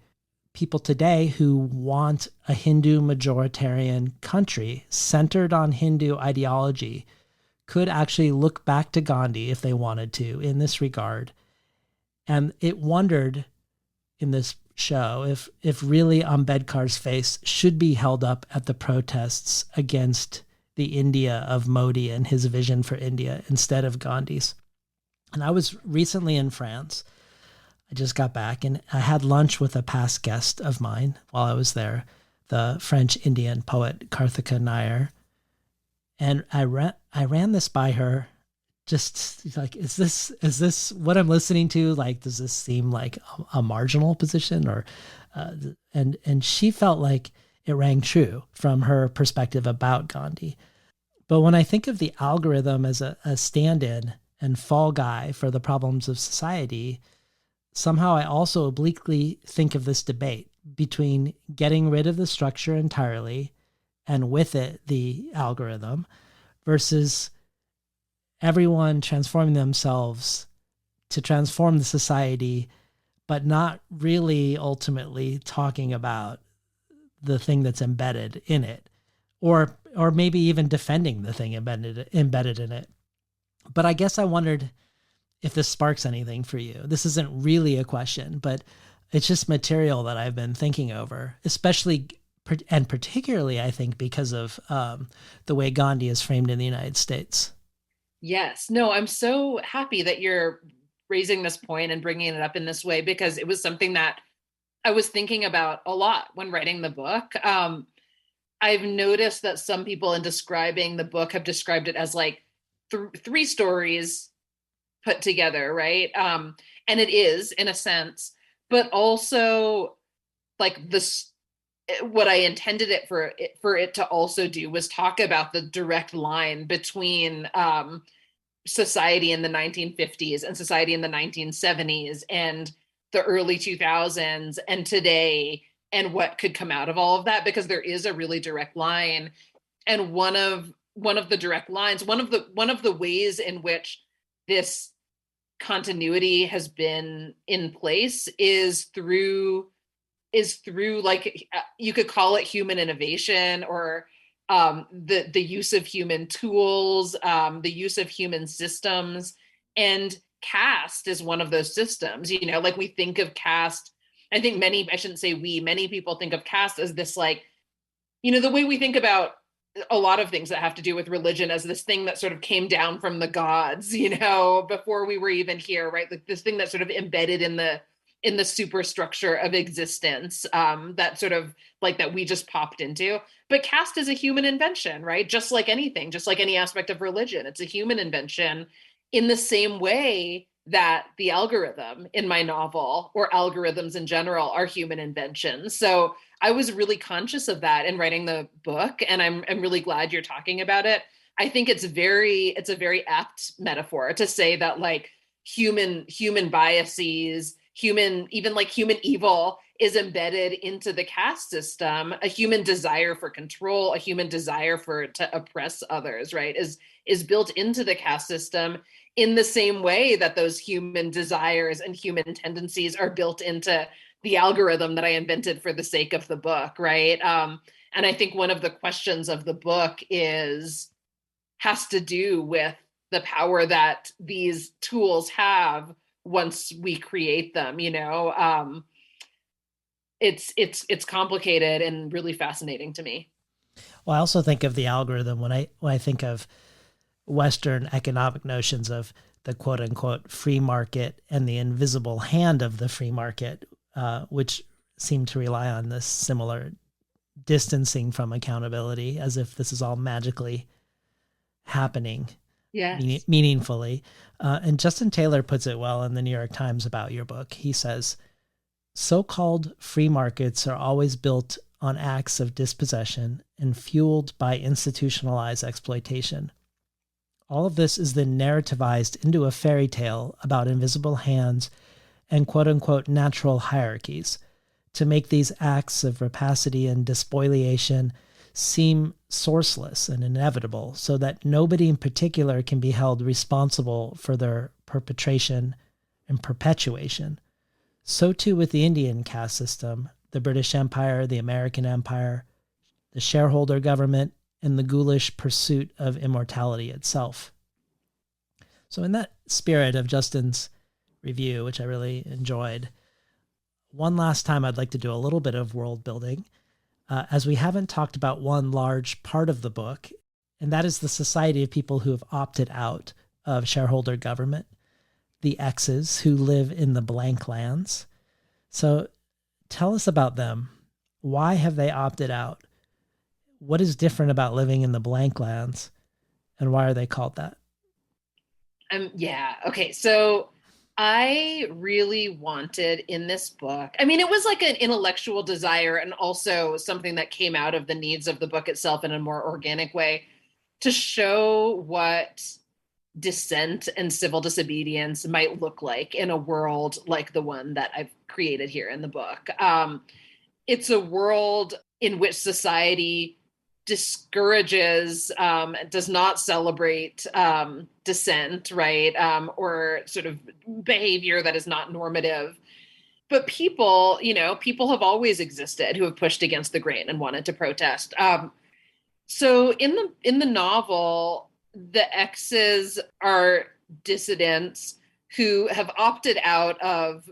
people today who want a Hindu majoritarian country centered on Hindu ideology could actually look back to Gandhi if they wanted to in this regard. And it wondered in this show if really Ambedkar's face should be held up at the protests against the India of Modi and his vision for India instead of Gandhi's. And I was recently in France. I just got back and I had lunch with a past guest of mine while I was there, the French Indian poet Karthika Nair. And I ran this by her, just like, is this what I'm listening to? Like, does this seem like a marginal position? Or, and she felt like it rang true from her perspective about Gandhi. But when I think of the algorithm as a stand-in and fall guy for the problems of society, somehow I also obliquely think of this debate between getting rid of the structure entirely and with it the algorithm versus everyone transforming themselves to transform the society, but not really ultimately talking about the thing that's embedded in it, or maybe even defending the thing embedded in it. But I guess I wondered if this sparks anything for you. This isn't really a question, but it's just material that I've been thinking over, especially and particularly, I think, because of the way Gandhi is framed in the United States. Yes. No, I'm so happy that you're raising this point and bringing it up in this way, because it was something that I was thinking about a lot when writing the book. I've noticed that some people in describing the book have described it as like three stories put together, right? And it is in a sense, but also like this, what I intended it for it to also do was talk about the direct line between society in the 1950s and society in the 1970s and the early 2000s and today, and what could come out of all of that, because there is a really direct line. And one of the direct lines, one of the ways in which this continuity has been in place is through like, you could call it human innovation, or the use of human tools, the use of human systems. And caste is one of those systems. Like, we think of caste, I think many people think of caste as this, like, the way we think about a lot of things that have to do with religion as this thing that sort of came down from the gods, before we were even here, right? Like this thing that's sort of embedded in the superstructure of existence, that sort of like that we just popped into. But caste is a human invention, right? Just like anything, just like any aspect of religion, it's a human invention, in the same way that the algorithm in my novel, or algorithms in general, are human inventions. So I was really conscious of that in writing the book, and I'm really glad you're talking about it. I think it's a very apt metaphor to say that, like, human biases, even human evil is embedded into the caste system. A human desire for control, a human desire to oppress others, right, is built into the caste system, in the same way that those human desires and human tendencies are built into the algorithm that I invented for the sake of the book, right? And I think one of the questions of the book has to do with the power that these tools have once we create them. It's complicated and really fascinating to me. Well, I also think of the algorithm when I think of Western economic notions of the quote unquote free market and the invisible hand of the free market, which seem to rely on this similar distancing from accountability, as if this is all magically happening Yes. meaningfully. And Justin Taylor puts it well in the New York Times about your book. He says, so-called free markets are always built on acts of dispossession and fueled by institutionalized exploitation. All of this is then narrativized into a fairy tale about invisible hands and quote-unquote natural hierarchies to make these acts of rapacity and despoliation seem sourceless and inevitable, so that nobody in particular can be held responsible for their perpetration and perpetuation. So too with the Indian caste system, the British Empire, the American Empire, the shareholder government, and the ghoulish pursuit of immortality itself. So in that spirit of Justin's review, which I really enjoyed, one last time I'd like to do a little bit of world building, as we haven't talked about one large part of the book, and that is the society of people who have opted out of shareholder government, the X's who live in the blank lands. So tell us about them. Why have they opted out? What is different about living in the blank lands, and why are they called that? Yeah. Okay. So I really wanted in this book, I mean, it was like an intellectual desire and also something that came out of the needs of the book itself in a more organic way, to show what dissent and civil disobedience might look like in a world like the one that I've created here in the book. It's a world in which society discourages, does not celebrate dissent, right? Or sort of behavior that is not normative. But people, people have always existed who have pushed against the grain and wanted to protest. So in the novel, the X's are dissidents who have opted out of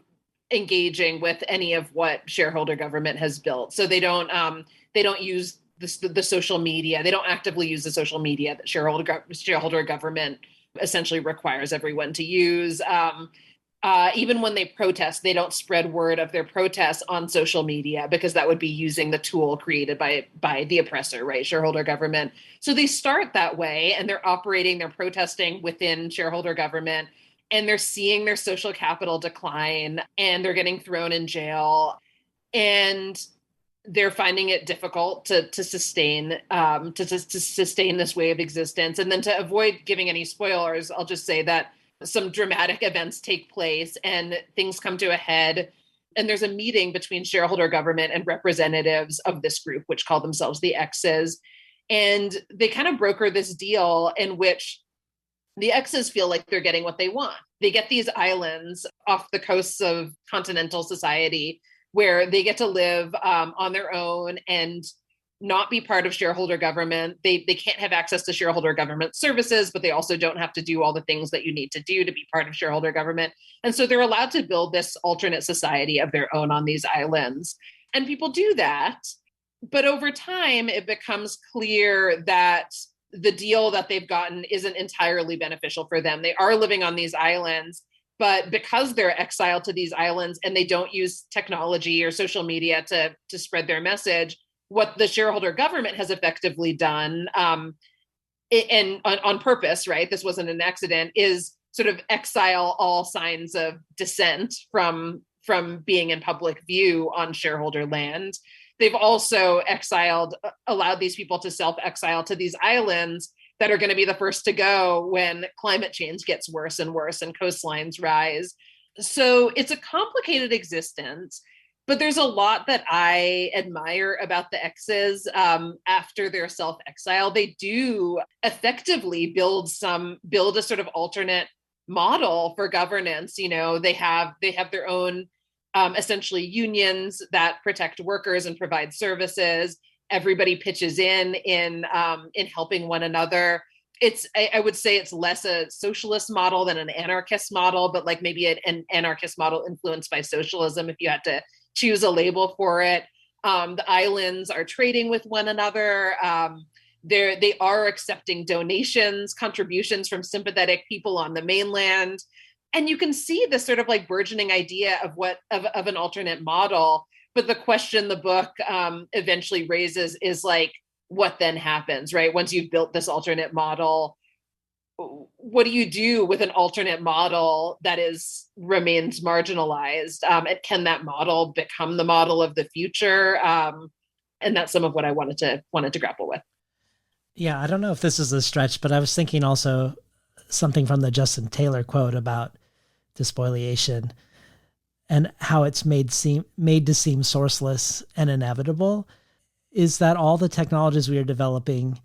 engaging with any of what shareholder government has built. So they don't use the social media. They don't actively use the social media that shareholder government essentially requires everyone to use. Even when they protest, they don't spread word of their protests on social media, because that would be using the tool created by the oppressor, right? Shareholder government. So they start that way, and they're protesting within shareholder government, and they're seeing their social capital decline, and they're getting thrown in jail, and they're finding it difficult to sustain this way of existence. And then, to avoid giving any spoilers, I'll just say that some dramatic events take place and things come to a head. And there's a meeting between shareholder government and representatives of this group, which call themselves the X's. And they kind of broker this deal in which the X's feel like they're getting what they want. They get these islands off the coasts of continental society where they get to live on their own and not be part of shareholder government. They can't have access to shareholder government services, but they also don't have to do all the things that you need to do to be part of shareholder government. And so they're allowed to build this alternate society of their own on these islands. And people do that. But over time, it becomes clear that the deal that they've gotten isn't entirely beneficial for them. They are living on these islands, but because they're exiled to these islands and they don't use technology or social media to spread their message, what the shareholder government has effectively done, and on purpose, right? This wasn't an accident, is sort of exile all signs of dissent from being in public view on shareholder land. They've also allowed these people to self-exile to these islands that are going to be the first to go when climate change gets worse and worse and coastlines rise. So it's a complicated existence. But there's a lot that I admire about the X's after their self-exile. They do effectively build a sort of alternate model for governance. They have their own essentially unions that protect workers and provide services. Everybody pitches in helping one another. I would say it's less a socialist model than an anarchist model, but like maybe an anarchist model influenced by socialism, if you had to choose a label for it. The islands are trading with one another. They are accepting donations, contributions from sympathetic people on the mainland. And you can see this sort of like burgeoning idea of an alternate model. but the question the book eventually raises is like, what then happens, right? Once you've built this alternate model, what do you do with an alternate model that remains marginalized? And can that model become the model of the future? And that's some of what I wanted to grapple with. Yeah, I don't know if this is a stretch, but I was thinking also something from the Justin Taylor quote about despoliation and how it's made to seem sourceless and inevitable, is that all the technologies we are developing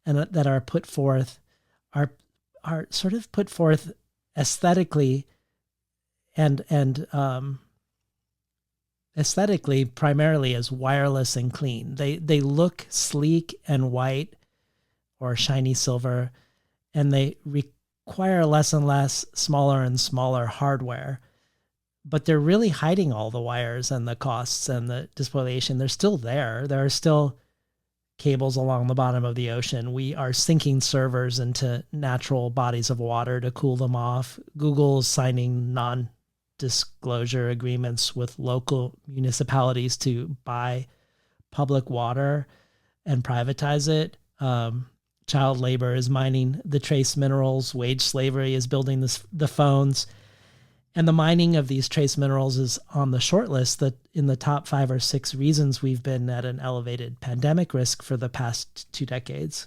and that are put forth are sort of put forth aesthetically and aesthetically primarily as wireless and clean. They look sleek and white or shiny silver, and they require less and less, smaller and smaller hardware. But they're really hiding all the wires and the costs and the despoliation. They're still there. There are still cables along the bottom of the ocean. We are sinking servers into natural bodies of water to cool them off. Google's signing non-disclosure agreements with local municipalities to buy public water and privatize it. Child labor is mining the trace minerals. Wage slavery is building the phones. And the mining of these trace minerals is on the short list that in the top 5 or 6 reasons we've been at an elevated pandemic risk for the past 2 decades.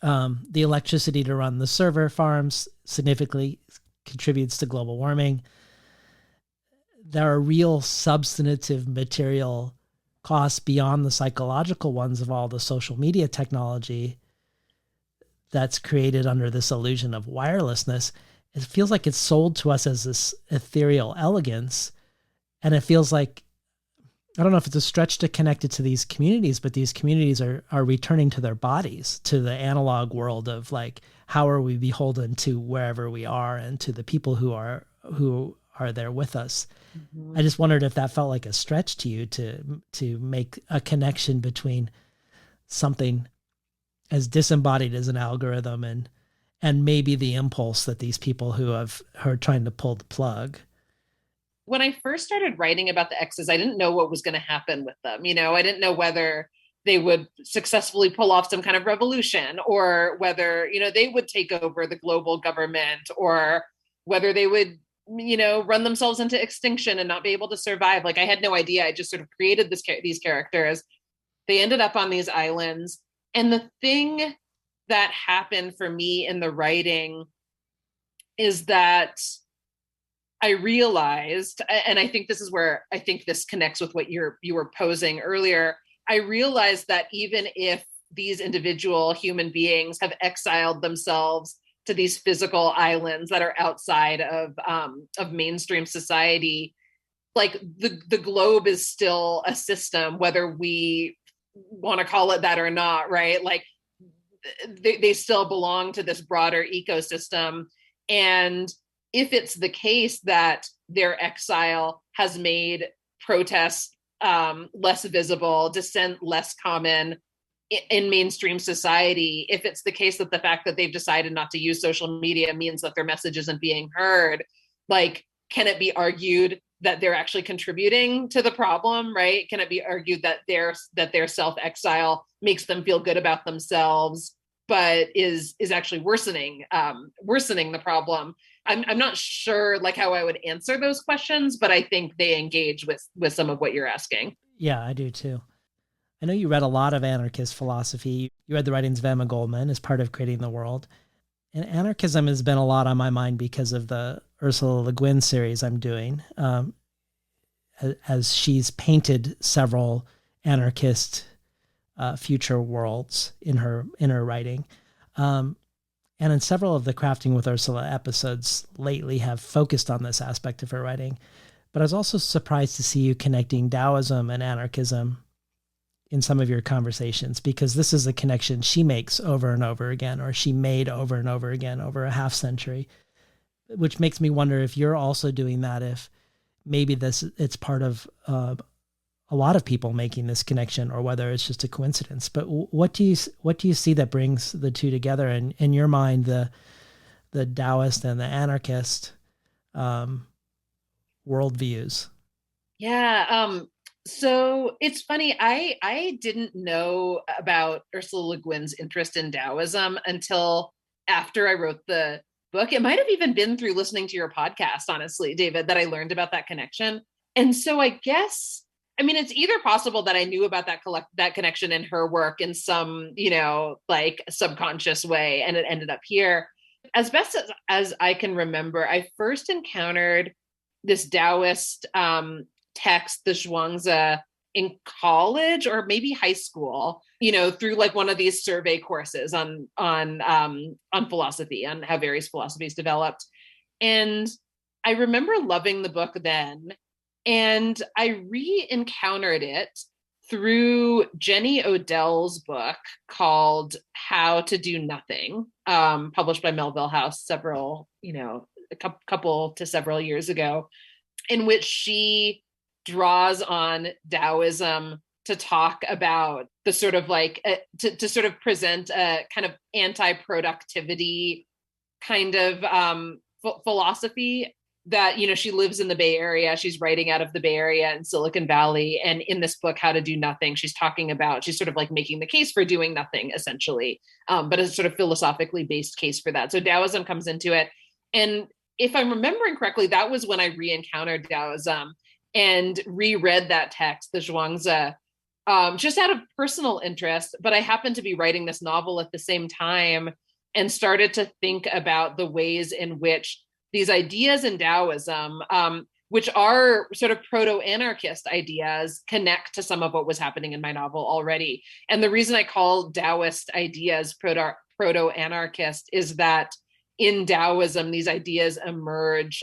The electricity to run the server farms significantly contributes to global warming. There are real substantive material costs beyond the psychological ones of all the social media technology that's created under this illusion of wirelessness. It feels like it's sold to us as this ethereal elegance. And it feels like, I don't know if it's a stretch to connect it to these communities, but these communities are returning to their bodies, to the analog world of like, how are we beholden to wherever we are and to the people who are there with us. Mm-hmm. I just wondered if that felt like a stretch to you to make a connection between something as disembodied as an algorithm and maybe the impulse that these people who are trying to pull the plug. When I first started writing about the X's, I didn't know what was going to happen with them. I didn't know whether they would successfully pull off some kind of revolution, or whether, they would take over the global government, or whether they would, run themselves into extinction and not be able to survive. Like, I had no idea. I just sort of created these characters. They ended up on these islands. And the thing that happened for me in the writing is that I realized, and I think this is where I think this connects with what you were posing earlier. I realized that even if these individual human beings have exiled themselves to these physical islands that are outside of mainstream society, like the globe is still a system, whether we want to call it that or not, right? Like, they still belong to this broader ecosystem. And if it's the case that their exile has made protests less visible, dissent less common in mainstream society, if it's the case that the fact that they've decided not to use social media means that their message isn't being heard, like, can it be argued that they're actually contributing to the problem, right? Can it be argued that their self-exile makes them feel good about themselves, but is actually worsening the problem? I'm not sure like how I would answer those questions, but I think they engage with some of what you're asking. Yeah, I do too. I know you read a lot of anarchist philosophy. You read the writings of Emma Goldman as part of Creating the World. And anarchism has been a lot on my mind because of the Ursula Le Guin series I'm doing, as she's painted several anarchist future worlds in her writing. And in several of the Crafting with Ursula episodes lately have focused on this aspect of her writing. But I was also surprised to see you connecting Taoism and anarchism in some of your conversations, because this is a connection she makes over and over again, or she made over and over again over a half century, which makes me wonder if you're also doing that, if maybe it's part of a lot of people making this connection, or whether it's just a coincidence. But what do you see that brings the two together in your mind, the Taoist and the anarchist worldviews? Yeah. So it's funny. I didn't know about Ursula Le Guin's interest in Taoism until after I wrote the book. It might have even been through listening to your podcast, honestly, David, that I learned about that connection. And so I guess, I mean, it's either possible that I knew about that connection in her work in some, like subconscious way, and it ended up here. As best as I can remember, I first encountered this Taoist text, the Zhuangzi, in college or maybe high school, through like one of these survey courses on philosophy, on how various philosophies developed. And I remember loving the book then, and I re-encountered it through Jenny Odell's book called How to Do Nothing, published by Melville House several years ago, in which she draws on Taoism to talk about the sort of like to sort of present a kind of anti-productivity kind of philosophy that, she lives in the Bay Area. She's writing out of the Bay Area and Silicon Valley. And in this book, How to Do Nothing, she's sort of like making the case for doing nothing, essentially, but a sort of philosophically based case for that. So Taoism comes into it. And if I'm remembering correctly, that was when I re-encountered Taoism and reread that text, the Zhuangzi, just out of personal interest. But I happened to be writing this novel at the same time and started to think about the ways in which these ideas in Taoism, which are sort of proto-anarchist ideas, connect to some of what was happening in my novel already. And the reason I call Taoist ideas proto-anarchist is that in Taoism, these ideas emerge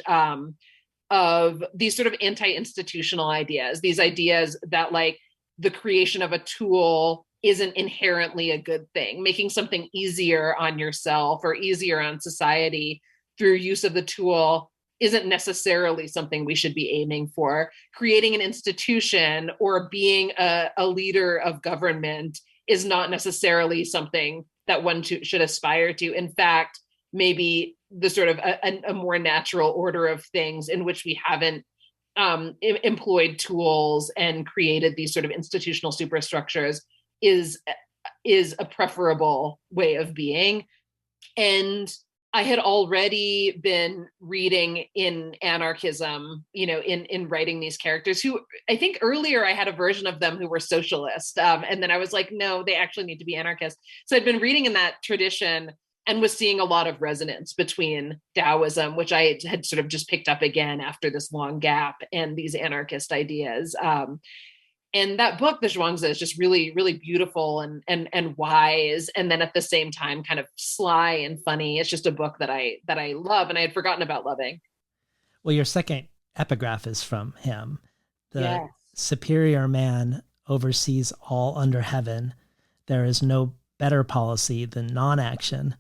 of these sort of anti-institutional ideas, these ideas that like the creation of a tool isn't inherently a good thing, making something easier on yourself or easier on society through use of the tool isn't necessarily something we should be aiming for. Creating an institution or being a leader of government is not necessarily something that one should aspire to. In fact, maybe the sort of a more natural order of things in which we haven't employed tools and created these sort of institutional superstructures is a preferable way of being. And I had already been reading in anarchism, in writing these characters who I think earlier I had a version of them who were socialist. And then I was like, no, they actually need to be anarchist. So I'd been reading in that tradition and was seeing a lot of resonance between Taoism, which I had sort of just picked up again after this long gap, and these anarchist ideas. And that book, The Zhuangzi, is just really, really beautiful and wise. And then at the same time, kind of sly and funny. It's just a book that I love, and I had forgotten about loving. Well, your second epigraph is from him. The Yes. superior man oversees all under heaven. There is no better policy than non-action.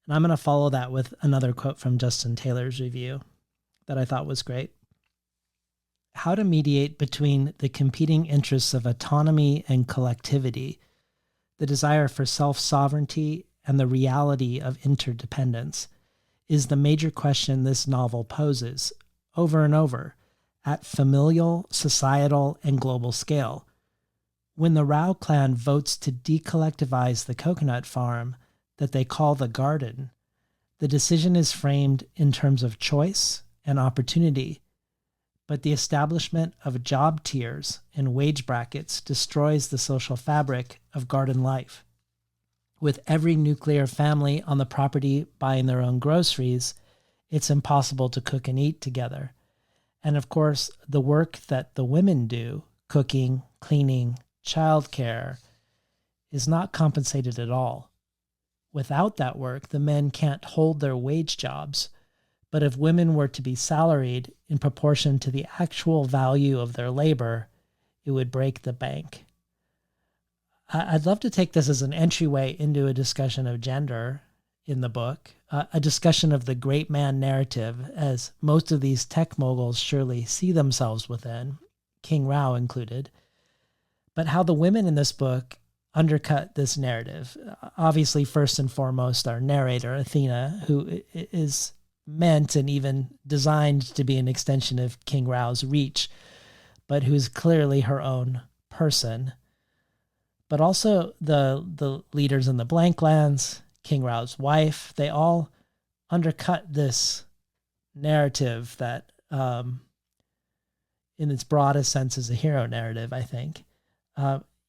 And I'm going to follow that with another quote from Justin Taylor's review that I thought was great. How to mediate between the competing interests of autonomy and collectivity, the desire for self-sovereignty and the reality of interdependence, is the major question this novel poses over and over at familial, societal, and global scale. When the Rao clan votes to decollectivize the coconut farm that they call the garden, the decision is framed in terms of choice and opportunity, but the establishment of job tiers and wage brackets destroys the social fabric of garden life. With every nuclear family on the property buying their own groceries, it's impossible to cook and eat together. And of course, the work that the women do, cooking, cleaning, childcare, is not compensated at all. Without that work, the men can't hold their wage jobs. But if women were to be salaried in proportion to the actual value of their labor, it would break the bank. I'd love to take this as an entryway into a discussion of gender in the book, a discussion of the great man narrative, as most of these tech moguls surely see themselves within, King Rao included, but how the women in this book undercut this narrative. Obviously, first and foremost, our narrator, Athena, who is meant and even designed to be an extension of King Rao's reach. but who's clearly her own person. But also the leaders in the blank lands, King Rao's wife, they all undercut this narrative that in its broadest sense is a hero narrative, I think.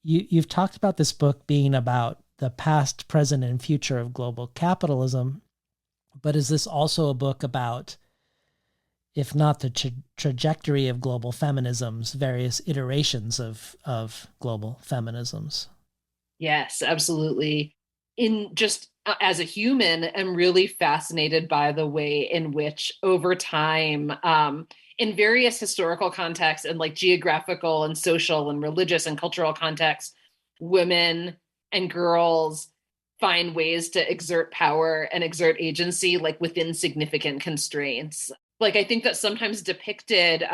You've talked about this book being about the past, present, and future of global capitalism, but is this also a book about, if not the trajectory of global feminisms, various iterations of global feminisms? Yes, absolutely. In just as a human, I'm really fascinated by the way in which over time, in various historical contexts and like geographical and social and religious and cultural contexts, women and girls find ways to exert power and exert agency like within significant constraints. Like I think that's sometimes depicted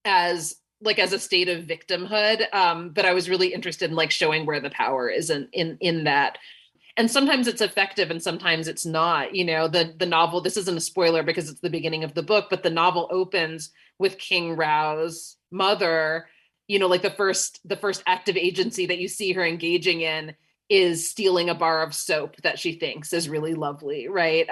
as like as a state of victimhood, but I was really interested in like showing where the power is in that. And sometimes it's effective and sometimes it's not. You know, the novel, this isn't a spoiler because it's the beginning of the book, but the novel opens with King Rao's mother, you know, like the first act of agency that you see her engaging in is stealing a bar of soap that she thinks is really lovely, right?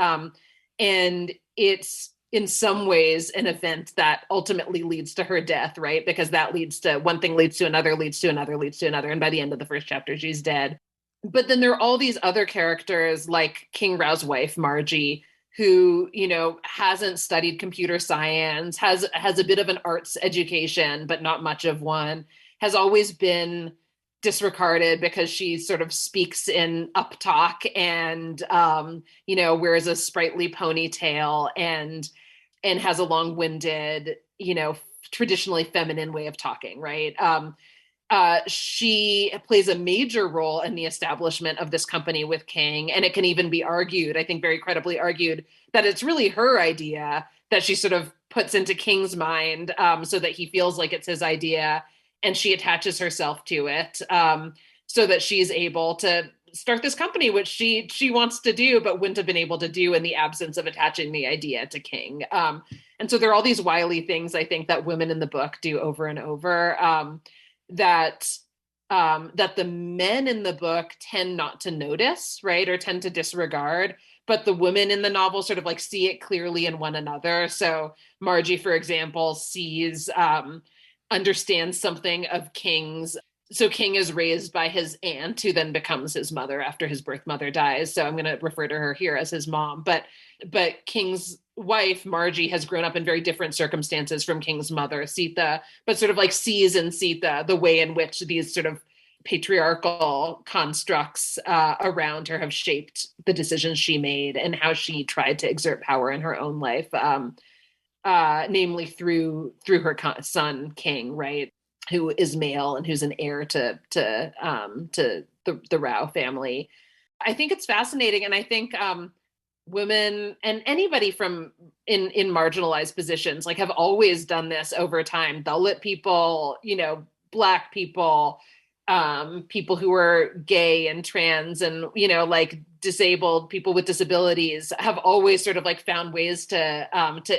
And it's in some ways an event that ultimately leads to her death, right? Because that leads to one thing, leads to another, leads to another, leads to another. And by the end of the first chapter, she's dead. But then there are all these other characters like King Rao's wife, Margie, who, you know, hasn't studied computer science, has a bit of an arts education, but not much of one, has always been disregarded because she sort of speaks in uptalk and, you know, wears a sprightly ponytail and has a long-winded, you know, traditionally feminine way of talking, right? She plays a major role in the establishment of this company with King. And it can even be argued, I think very credibly argued, that it's really her idea that she sort of puts into King's mind so that he feels like it's his idea and she attaches herself to it so that she's able to start this company, which she wants to do, but wouldn't have been able to do in the absence of attaching the idea to King. And so there are all these wily things, I think, that women in the book do over and over that the men in the book tend not to notice, right, or tend to disregard, but the women in the novel sort of like see it clearly in one another. So Margie, for example, understands something of King's. So King is raised by his aunt, who then becomes his mother after his birth mother dies. So I'm going to refer to her here as his mom. But King's wife, Margie, has grown up in very different circumstances from King's mother, Sita, but sort of like sees in Sita the way in which these sort of patriarchal constructs around her have shaped the decisions she made and how she tried to exert power in her own life, namely through her son, King, right? Who is male and who's an heir to the Rao family. I think it's fascinating, and I think women and anybody from in marginalized positions like have always done this over time. Dalit people, you know, Black people, people who are gay and trans, and you know, like disabled people with disabilities have always sort of like found ways to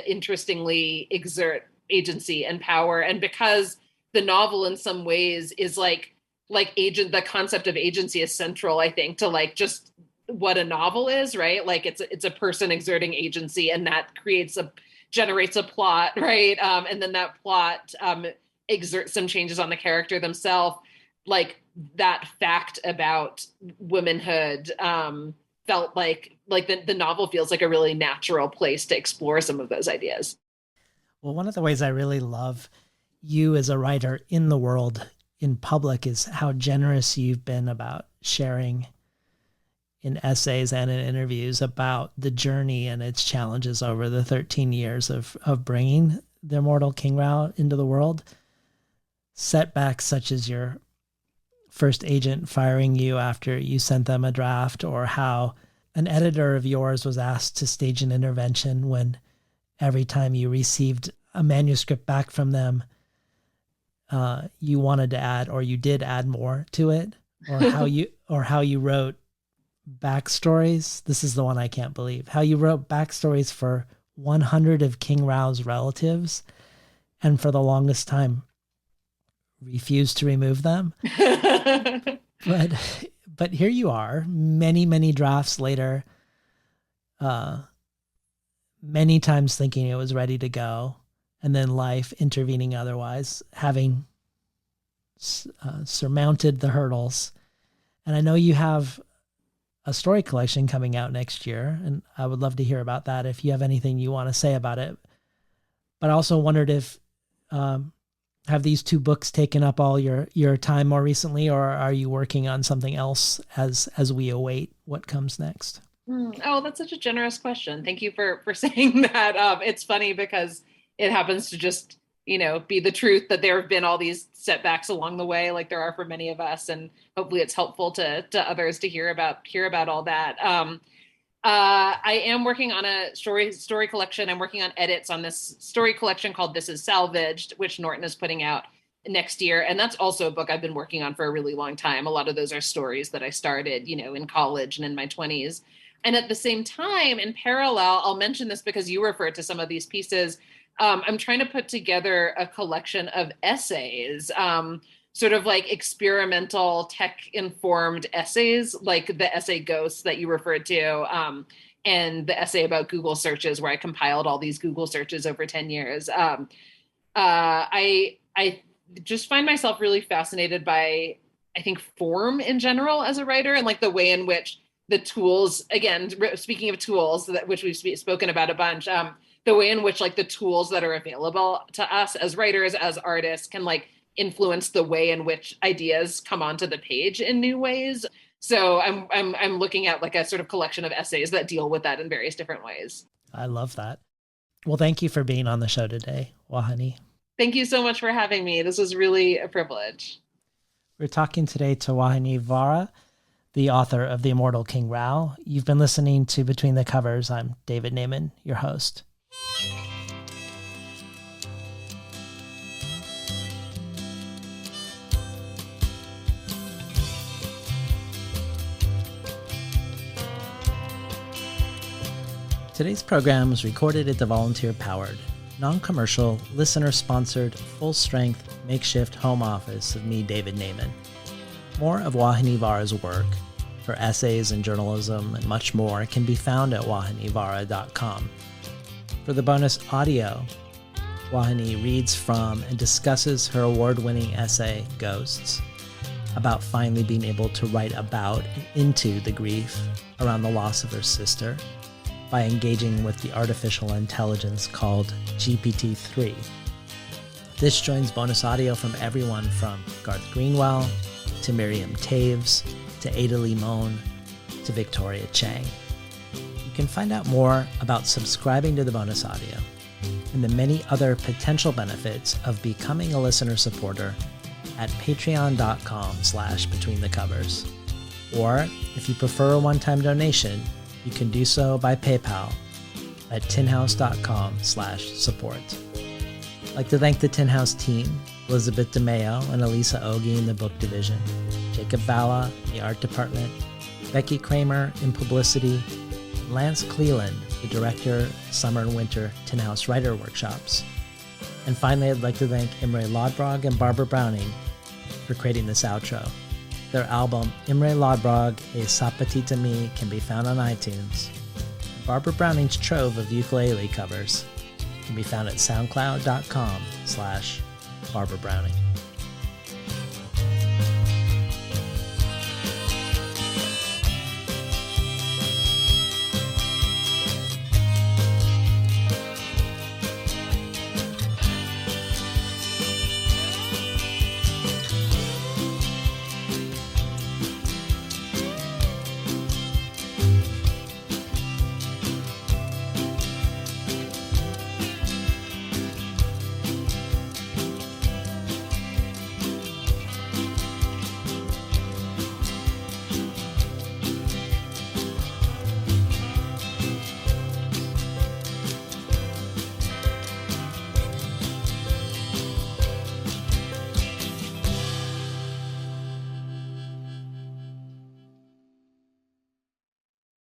interestingly exert agency and power. And because the novel in some ways is like the concept of agency is central, I think, to like just what a novel is, right? Like it's a person exerting agency, and that generates a plot, right? And then that plot exerts some changes on the character themselves. Like that fact about womanhood felt like the novel feels like a really natural place to explore some of those ideas. Well, one of the ways I really love you as a writer in the world, in public, is how generous you've been about sharing in essays and in interviews about the journey and its challenges over the 13 years of bringing the Immortal King Rao into the world. Setbacks such as your first agent firing you after you sent them a draft, or how an editor of yours was asked to stage an intervention when every time you received a manuscript back from them, you wanted to add, or you did add more to it, or how you wrote backstories. This is the one I can't believe. How you wrote backstories for 100 of King Rao's relatives, and for the longest time refuse to remove them. But here you are, many drafts later, many times thinking it was ready to go, and then life intervening otherwise, having surmounted the hurdles. And I know you have a story collection coming out next year, and I would love to hear about that if you have anything you want to say about it. But I also wondered if have these two books taken up all your time more recently, or are you working on something else as we await what comes next? Oh, that's such a generous question. Thank you for saying that. It's funny because it happens to just, be the truth that there have been all these setbacks along the way, like there are for many of us, and hopefully it's helpful to others to hear about all that. I am working on a story collection. I'm working on edits on this story collection called This Is Salvaged, which Norton is putting out next year. And that's also a book I've been working on for a really long time. A lot of those are stories that I started, in college and in my 20s. And at the same time, in parallel, I'll mention this because you referred to some of these pieces. I'm trying to put together a collection of essays, sort of like experimental tech-informed essays, like the essay Ghosts that you referred to, and the essay about Google searches, where I compiled all these Google searches over 10 years. I just find myself really fascinated by, I think, form in general as a writer, and like the way in which the tools, again, speaking of tools, which we've spoken about a bunch, the way in which like the tools that are available to us as writers, as artists, can like influence the way in which ideas come onto the page in new ways. So I'm looking at like a sort of collection of essays that deal with that in various different ways. I love that. Well, thank you for being on the show today, Vauhini. Thank you so much for having me. This was really a privilege. We're talking today to Vauhini Vara, the author of The Immortal King Rao. You've been listening to Between the Covers. I'm David Naiman, your host. Today's program was recorded at the volunteer-powered, non-commercial, listener-sponsored, full-strength, makeshift home office of me, David Naiman. More of Vauhini Vara's work, her essays and journalism and much more, can be found at vauhinivara.com. For the bonus audio, Vauhini reads from and discusses her award-winning essay, Ghosts, about finally being able to write about and into the grief around the loss of her sister by engaging with the artificial intelligence called GPT-3. This joins bonus audio from everyone from Garth Greenwell to Miriam Taves to Ada Limon to Victoria Chang. You can find out more about subscribing to the bonus audio and the many other potential benefits of becoming a listener supporter at patreon.com/betweenthecovers. Or if you prefer a one-time donation, you can do so by PayPal at tinhouse.com/support. I'd like to thank the Tin House team, Elizabeth DeMeo and Elisa Ogie in the book division, Jacob Valla in the art department, Becky Kramer in publicity, Lance Cleland, the director of Summer and Winter Tin House Writer Workshops. And finally, I'd like to thank Imre Lodbrog and Barbara Browning for creating this outro. Their album, Imre Lodbrog, A Sapatita Me, can be found on iTunes. Barbara Browning's trove of ukulele covers can be found at soundcloud.com/Barbara Browning.